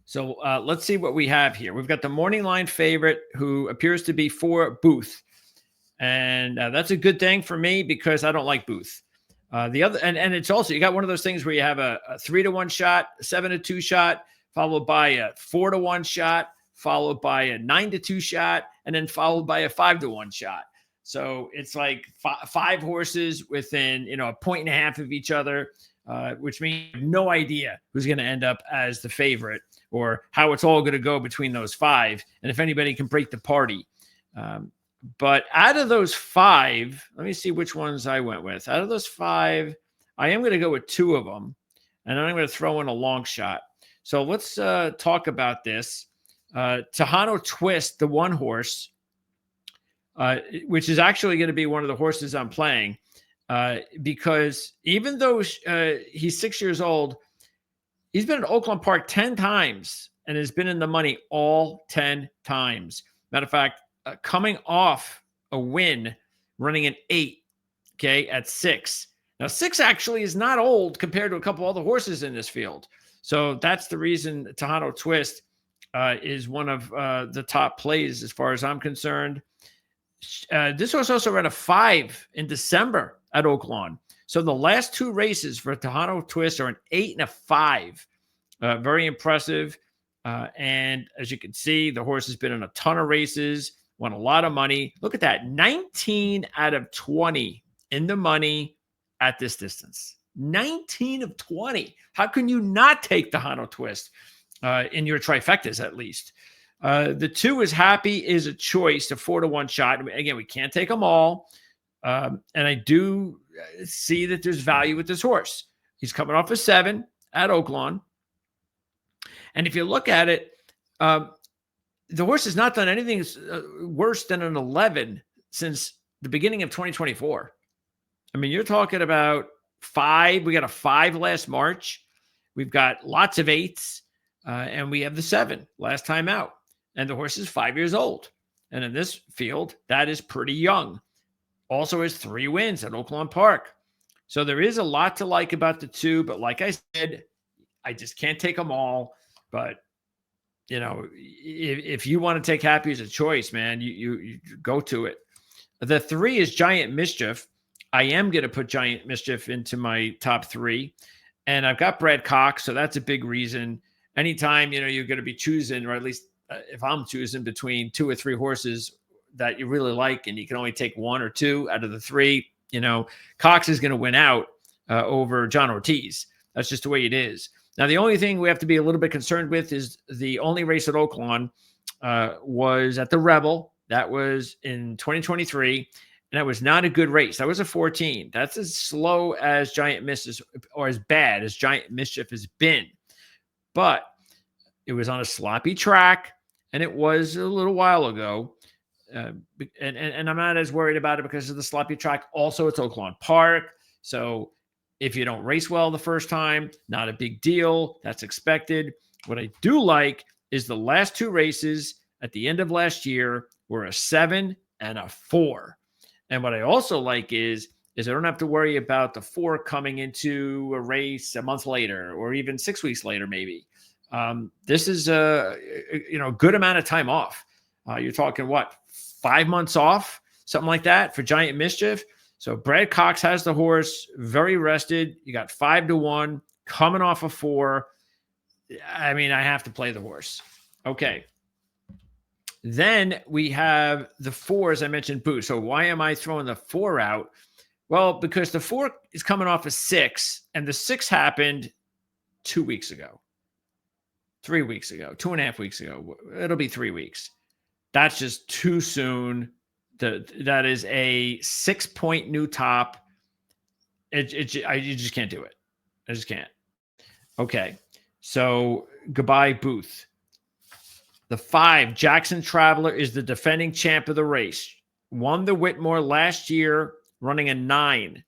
So let's see what we have here. We've got the morning line favorite who appears to be for Booth. And that's a good thing for me because I don't like Booth. The other, and it's also, you got one of those things where you have a 3-1 shot, a 7-2 shot, followed by a 4-1 shot, followed by a 9-2 shot, and then followed by a 5-1 shot. So it's like 5 horses within, a 1.5 points of each other, which means you have no idea who's going to end up as the favorite or how it's all going to go between those 5, and if anybody can break the party. But out of those 5, let me see which ones I went with. Out of those 5, I am going to go with 2 of them, and then I'm going to throw in a long shot. So let's talk about this. Tejano Twist, the 1 horse, which is actually going to be one of the horses I'm playing, because even though he's 6 years old, he's been at Oaklawn Park 10 times and has been in the money all 10 times. Matter of fact, coming off a win, running an 8, okay, at 6. Now, 6 actually is not old compared to a couple other horses in this field. So that's the reason Tejano Twist is one of the top plays as far as I'm concerned. This horse also ran a 5 in December at Oaklawn. So the last 2 races for Tejano Twist are an 8 and a 5. Very impressive. And as you can see, the horse has been in a ton of races, won a lot of money. Look at that. 19 out of 20 in the money at this distance. 19 of 20. How can you not take the Tejano Twist in your trifectas at least? The 2 is Happy is a choice, a 4-to-1 shot. Again, we can't take them all. And I do see that there's value with this horse. He's coming off a 7 at Oaklawn. And if you look at it, the horse has not done anything worse than an 11 since the beginning of 2024. I mean, you're talking about 5. We got a 5 last March. We've got lots of 8s, and we have the 7 last time out. And the horse is 5 years old. And in this field, that is pretty young. Also has 3 wins at Oaklawn Park. So there is a lot to like about the 2, but like I said, I just can't take them all. But, you know, if you want to take Happy as a choice, man, you go to it. The 3 is Giant Mischief. I am going to put Giant Mischief into my top 3. And I've got Brad Cox, so that's a big reason. Anytime, you know, you're going to be choosing, or at least if I'm choosing between 2 or 3 horses that you really like, and you can only take 1 or 2 out of the 3, you know, Cox is going to win out over John Ortiz. That's just the way it is. Now, the only thing we have to be a little bit concerned with is the only race at Oaklawn was at the Rebel. That was in 2023, and that was not a good race. That was a 14. That's as slow as Giant Mischief, or as bad as Giant Mischief has been. But it was on a sloppy track, and it was a little while ago. And I'm not as worried about it because of the sloppy track. Also, it's Oaklawn Park. So if you don't race well the first time, not a big deal. That's expected. What I do like is the last 2 races at the end of last year were a 7 and a 4. And what I also like is I don't have to worry about the 4 coming into a race a month later, or even 6 weeks later, maybe. This is a good amount of time off. You're talking 5 months off, something like that for Giant Mischief. So Brad Cox has the horse, very rested. You got 5-1 coming off a 4. I mean, I have to play the horse. Okay. Then we have the 4, as I mentioned, Boost. So why am I throwing the 4 out? Well, because the 4 is coming off a 6, and the 6 happened 2 weeks ago, 3 weeks ago, 2.5 weeks ago. It'll be 3 weeks. That's just too soon. That is a 6-point new top. You just can't do it. I just can't. Okay. So goodbye, Booth. The 5, Jackson Traveler, is the defending champ of the race. Won the Whitmore last year, running a 9.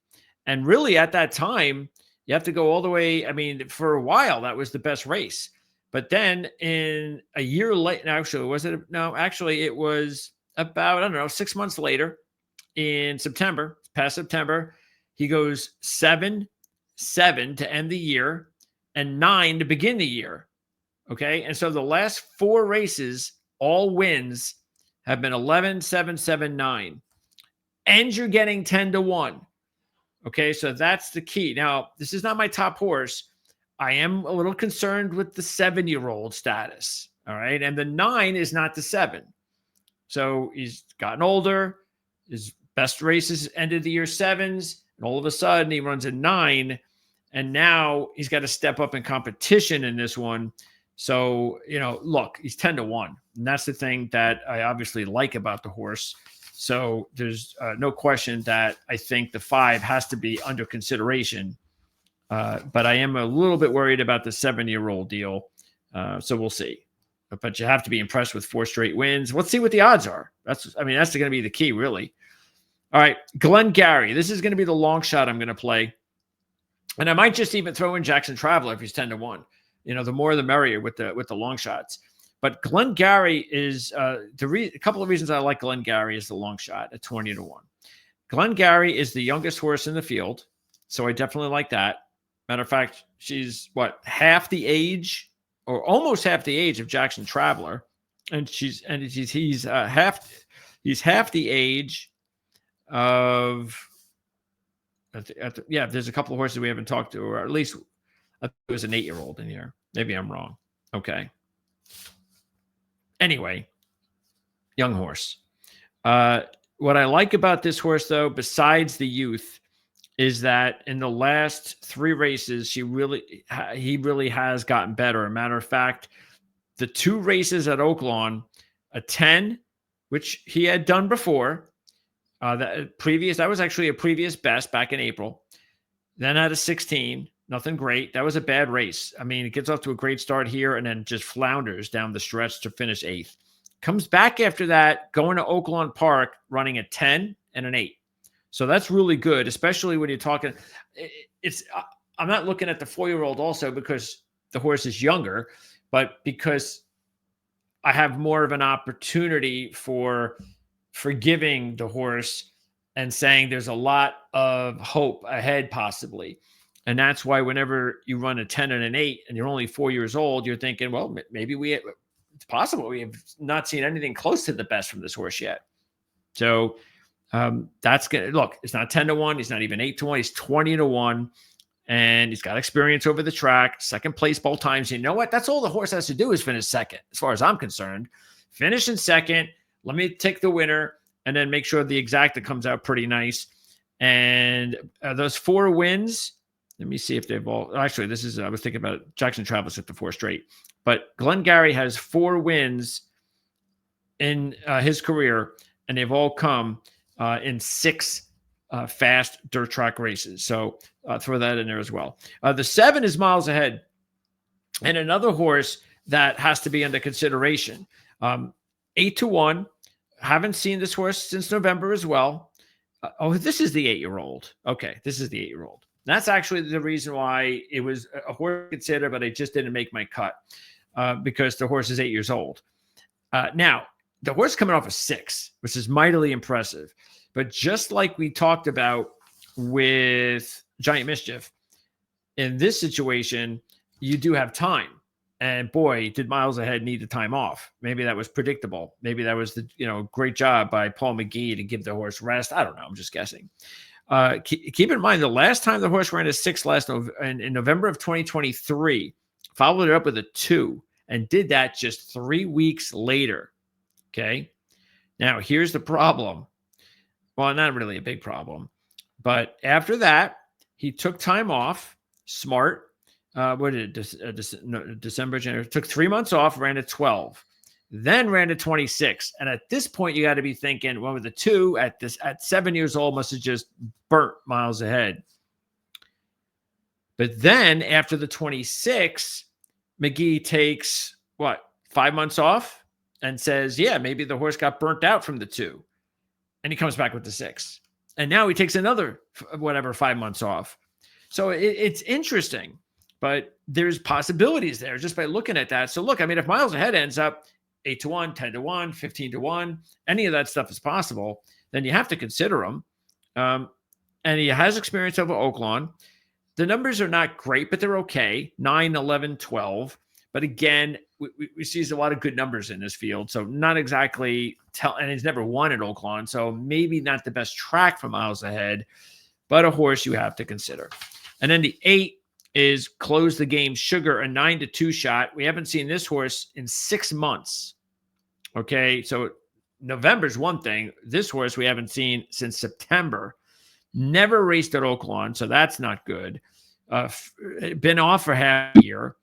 And really at that time, you have to go all the way. I mean, for a while, that was the best race. But then in a year later, actually, was it? No, actually, it was about, I don't know, 6 months later in September, past September, he goes 7-7 to end the year and 9 to begin the year. Okay. And so the last 4 races, all wins have been 11, 7, 7, 9. And you're getting 10-1. Okay. So that's the key. Now, this is not my top horse. I am a little concerned with the 7-year-old status. All right. And the 9 is not the 7. So he's gotten older. His best races ended the year 7s. And all of a sudden he runs a 9. And now he's got to step up in competition in this one. So, look, he's 10-1. And that's the thing that I obviously like about the horse. So there's no question that I think the 5 has to be under consideration. But I am a little bit worried about the 7-year-old deal. So we'll see. But you have to be impressed with 4 straight wins. Let's see what the odds are. That's going to be the key, really. All right, Glengarry. This is going to be the long shot I'm going to play. And I might just even throw in Jackson Traveler if he's 10-1. The more the merrier with the long shots. But Glengarry is a couple of reasons I like Glengarry is the long shot at 20-1. Glengarry is the youngest horse in the field, so I definitely like that. Matter of fact, she's half the age, or almost half the age of Jackson Traveler, and he's half the age of Yeah, there's a couple of horses we haven't talked to, or at least I think it was an 8-year-old in here. Maybe I'm wrong. Okay. Anyway, young horse. What I like about this horse, though, besides the youth, is that in the last 3 races, he really has gotten better. A matter of fact, the 2 races at Oaklawn, a 10, which he had done before, that was actually a previous best back in April. Then at a 16, nothing great. That was a bad race. I mean, it gets off to a great start here and then just flounders down the stretch to finish 8th. Comes back after that, going to Oaklawn Park, running a 10 and an 8. So that's really good, especially when you're talking. I'm not looking at the 4-year-old also because the horse is younger, but because I have more of an opportunity for forgiving the horse and saying there's a lot of hope ahead possibly. And that's why whenever you run a 10 and an 8 and you're only 4 years old, you're thinking, well, maybe it's possible we have not seen anything close to the best from this horse yet. So that's going to look, it's not 10-1. He's not even 8-1. He's 20-1. And he's got experience over the track, second place both times. You know what? That's all the horse has to do is finish second, as far as I'm concerned. Finish in second. Let me take the winner and then make sure the exacta comes out pretty nice. And those 4 wins, let me see if they've all. Actually, I was thinking about Jackson Travis with the 4 straight. But Glengarry has 4 wins in his career, and they've all come in 6 fast dirt track races. So throw that in there as well. The 7 is Miles Ahead, and another horse that has to be under consideration. 8-1. Haven't seen this horse since November as well. This is the 8-year-old. Okay, this is the 8-year-old. That's actually the reason why it was a horse considered, but I just didn't make my cut because the horse is 8 years old. Now, the horse coming off a 6, which is mightily impressive. But just like we talked about with Giant Mischief, in this situation, you do have time. And boy, did Miles Ahead need the time off. Maybe that was predictable. Maybe that was the great job by Paul McGee to give the horse rest. I don't know. I'm just guessing. Keep in mind, the last time the horse ran a 6 in November of 2023, followed it up with a 2 and did that just 3 weeks later. Okay. Now, here's the problem. Well, not really a big problem. But after that, he took time off. Smart. What did it? December, January. Took 3 months off, ran at 12. Then ran to 26. And at this point, you got to be thinking, well, with the 2 at 7 years old, must have just burnt Miles Ahead. But then after the 26, McGee takes 5 months off and says, yeah, maybe the horse got burnt out from the 2. And he comes back with the 6. And now he takes another 5 months off. So it's interesting, but there's possibilities there just by looking at that. So look, I mean, if Miles Ahead ends up 8-1, 10-1, 15-1, any of that stuff is possible, then you have to consider him. And he has experience over Oaklawn. The numbers are not great, but they're okay. 9, 11, 12. But again, we see a lot of good numbers in this field. So not exactly and he's never won at Oaklawn. So maybe not the best track for Miles Ahead, but a horse you have to consider. And then the 8 is Close the Game Sugar, a 9-2 shot. We haven't seen this horse in 6 months. Okay. So November's one thing. This horse we haven't seen since September. Never raced at Oaklawn. So that's not good. Been off for half a year.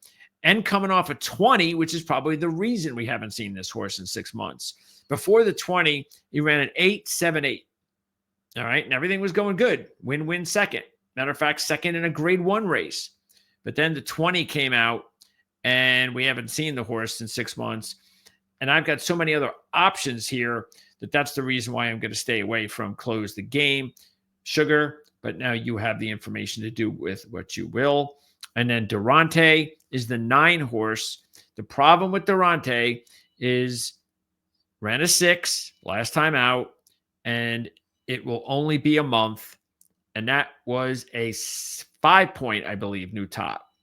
And coming off a 20, which is probably the reason we haven't seen this horse in 6 months. Before the 20, he ran an 8-7-8. All right. And everything was going good. Win-win second. Matter of fact, second in a grade 1 race. But then the 20 came out, and we haven't seen the horse in 6 months. And I've got so many other options here that's the reason why I'm going to stay away from Close the Game Sugar. But now you have the information to do with what you will. And then Durante is the 9 horse. The problem with Durante is ran a 6 last time out, and it will only be a month. And that was a 5-point, I believe, new top.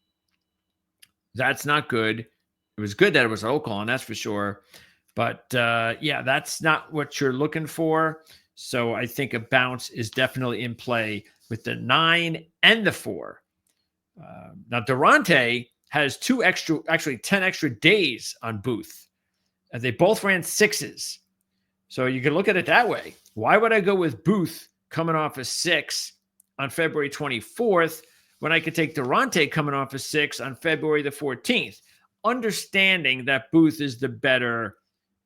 That's not good. It was good that it was Oaklawn, that's for sure. But yeah, that's not what you're looking for. So I think a bounce is definitely in play with the 9 and the 4. Now, Durante has 10 extra days on Booth. They both ran 6s. So you can look at it that way. Why would I go with Booth coming off a 6 on February 24th when I could take Durante coming off a 6 on February the 14th? Understanding that Booth is the better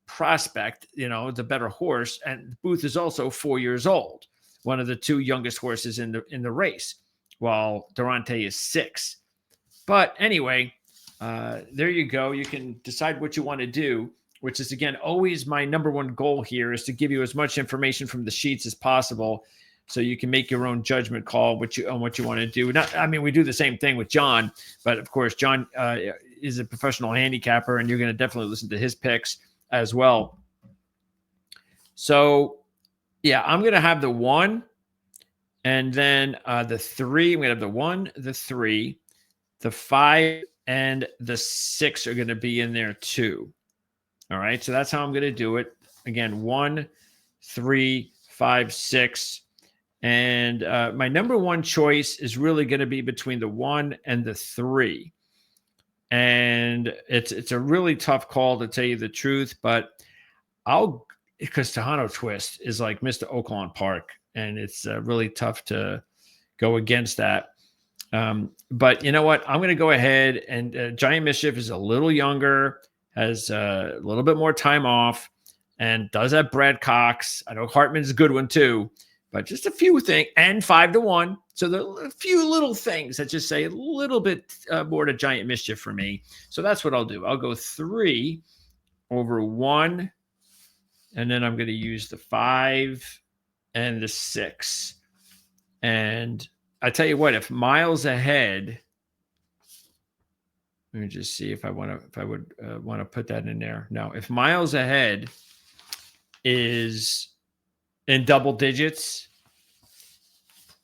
prospect, the better horse, and Booth is also 4 years old, one of the 2 youngest horses in the race, while Durante is 6. But anyway, there you go. You can decide what you want to do, which is, again, always my number one goal here, is to give you as much information from the sheets as possible so you can make your own judgment call on what you want to do. We do the same thing with John, but of course, John is a professional handicapper, and you're going to definitely listen to his picks as well. So, yeah, I'm going to have the 1, and then the 3. I'm going to have the 1, the 3, the 5, and the 6 are going to be in there too. All right, so that's how I'm going to do it. Again, 1, 3, 5, 6. And my number one choice is really going to be between the 1 and the 3. And it's a really tough call, to tell you the truth, but because Tejano Twist is like Mr. Oaklawn Park, and it's really tough to go against that. But you know what? I'm going to go ahead, and Giant Mischief is a little younger, has a little bit more time off, and does have Brad Cox. I know Hartman's a good one too, but just a few things, and 5-1. So there are a few little things that just say a little bit more to Giant Mischief for me. So that's what I'll do. I'll go 3 over 1, and then I'm going to use the 5 and the 6. And I tell you what, if Miles Ahead, let me just see if I would want to put that in there. No, if Miles Ahead is in double digits,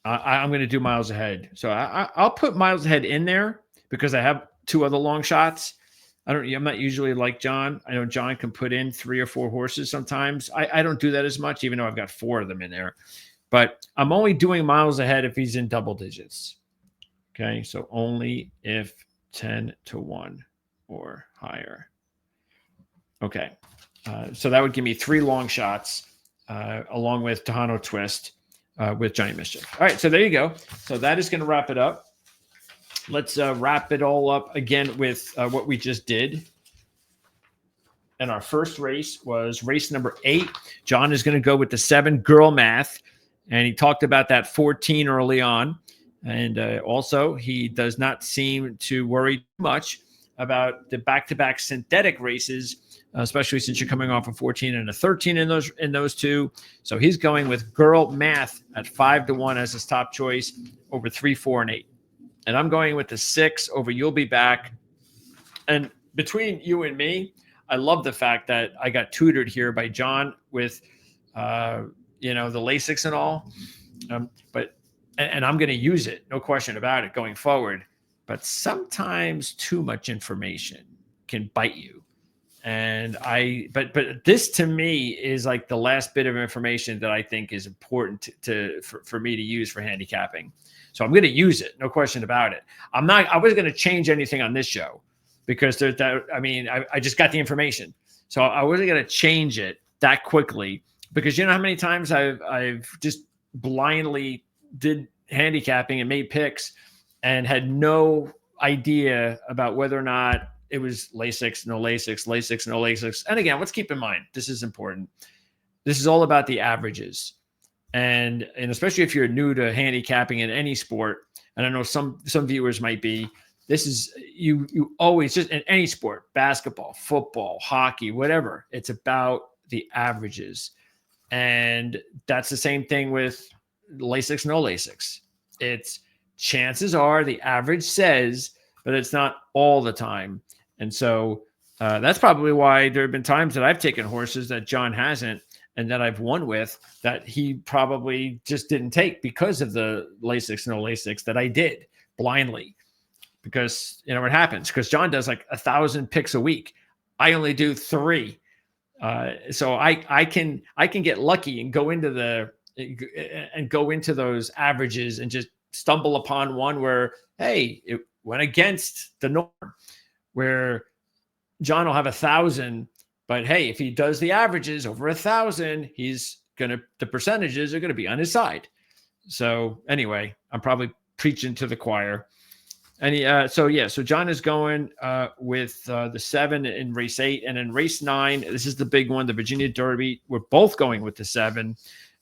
I'm going to do Miles Ahead. So I'll put Miles Ahead in there because I have 2 other long shots. I'm not usually like John. I know John can put in 3 or 4 horses sometimes. I don't do that as much, even though I've got 4 of them in there. But I'm only doing Miles Ahead if he's in double digits. Okay, so only if 10-1 or higher. Okay, so that would give me 3 long shots along with Tejano Twist with Giant Mischief. All right, so there you go. So that is going to wrap it up. Let's wrap it all up again with what we just did. And our first race was race number 8. John is going to go with the 7 girl math. And he talked about that 14 early on. And also, he does not seem to worry too much about the back-to-back synthetic races, especially since you're coming off a 14 and a 13 in those 2. So he's going with girl math at 5-1 as his top choice over 3, 4, and 8. And I'm going with the 6 over You'll Be Back. And between you and me, I love the fact that I got tutored here by John with the LASIX and all. But I'm going to use it, no question about it, going forward. But sometimes too much information can bite you. And but this to me is like the last bit of information that I think is important for me to use for handicapping. So I'm going to use it, no question about it. I wasn't going to change anything on this show because I just got the information. So I wasn't going to change it that quickly because you know how many times I've just blindly did handicapping and made picks and had no idea about whether or not it was LASIX, no LASIX, LASIX, no LASIX. And again, let's keep in mind, this is important. This is all about the averages. And especially if you're new to handicapping in any sport, and I know some viewers might be, this is, you always, just in any sport, basketball, football, hockey, whatever, it's about the averages. And that's the same thing with LASIX, no LASIX. It's chances are the average says, but it's not all the time. And so that's probably why there have been times that I've taken horses that John hasn't and that I've won with that he probably just didn't take because of the LASIX, no LASIX that I did blindly. Because, you know, what happens? Because John does like 1,000 picks a week. I only do 3. So I can get lucky and go into the and go into those averages and just stumble upon one where, hey, it went against the norm, where Jon will have 1,000, but hey, if he does the averages over 1,000, the percentages are going to be on his side. So anyway, I'm probably preaching to the choir. And so Jon is going with the 7 in race 8, and in race 9, this is the big one, the Virginia Derby. We're both going with the 7.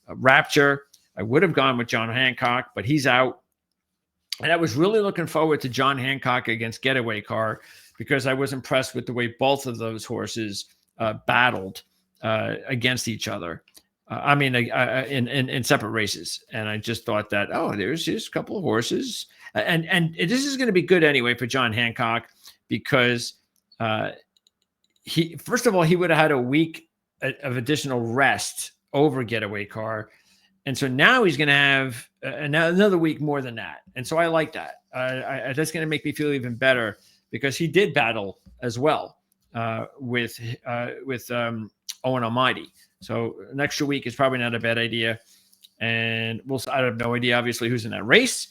Rapture, I would have gone with Jon Hancock, but he's out. And I was really looking forward to Jon Hancock against Getaway Car, because I was impressed with the way both of those horses battled against each other. In separate races. And I just thought that, there's just a couple of horses. And this is going to be good anyway for Jon Hancock, because he would have had a week of additional rest over Getaway Car. And so now he's going to have another week more than that. And so I like that. That's going to make me feel even better, because he did battle as well with Owen Almighty. So an extra week is probably not a bad idea. And I have no idea, obviously, who's in that race.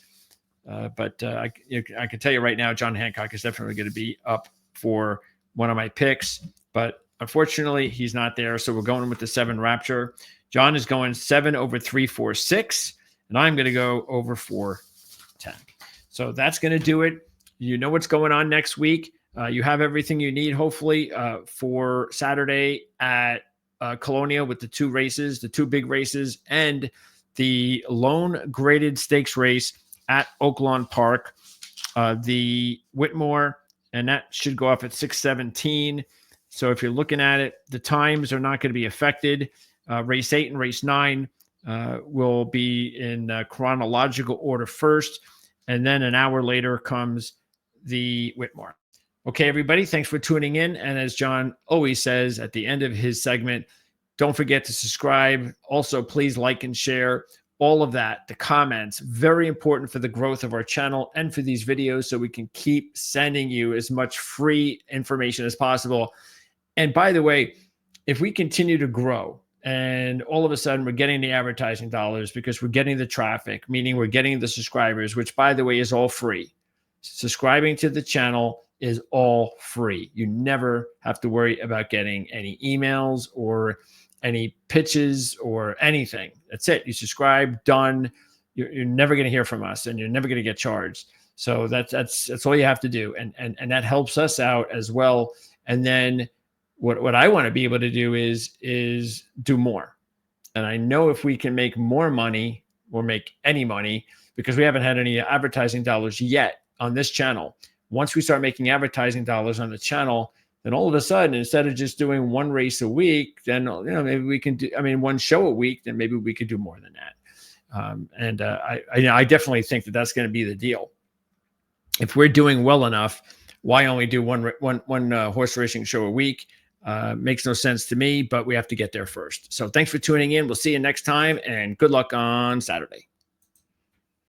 But I can tell you right now, Jon Hancock is definitely going to be up for one of my picks. But unfortunately, he's not there. So we're going with the 7 Rapture. Jon is going 7 over 346. And I'm going to go over 410. So that's going to do it. You know what's going on next week. You have everything you need, hopefully, for Saturday at Colonial with the 2 races, the 2 big races, and the lone graded stakes race at Oaklawn Park, the Whitmore, and that should go up at 6:17. So if you're looking at it, the times are not going to be affected. Race 8 and race 9 will be in chronological order first, and then an hour later comes the Whitmore. Okay, everybody, thanks for tuning in. And as Jon always says at the end of his segment, don't forget to subscribe. Also, please like and share all of that. The comments, very important for the growth of our channel and for these videos, so we can keep sending you as much free information as possible. And by the way, if we continue to grow and all of a sudden we're getting the advertising dollars because we're getting the traffic, meaning we're getting the subscribers, which by the way is all free. Subscribing to the channel is all free. You never have to worry about getting any emails or any pitches or anything. That's it. You subscribe, done. You're never going to hear from us, and you're never going to get charged. So that's all you have to do, and that helps us out as well. And then what I want to be able to do is do more. And I know if we can make more money or make any money, because we haven't had any advertising dollars yet on this channel. Once we start making advertising dollars on the channel, then all of a sudden, instead of just doing 1 race a week, then maybe we can do. 1 show a week. Then maybe we could do more than that. I definitely think that that's going to be the deal. If we're doing well enough, why only do one horse racing show a week? Makes no sense to me. But we have to get there first. So thanks for tuning in. We'll see you next time, and good luck on Saturday.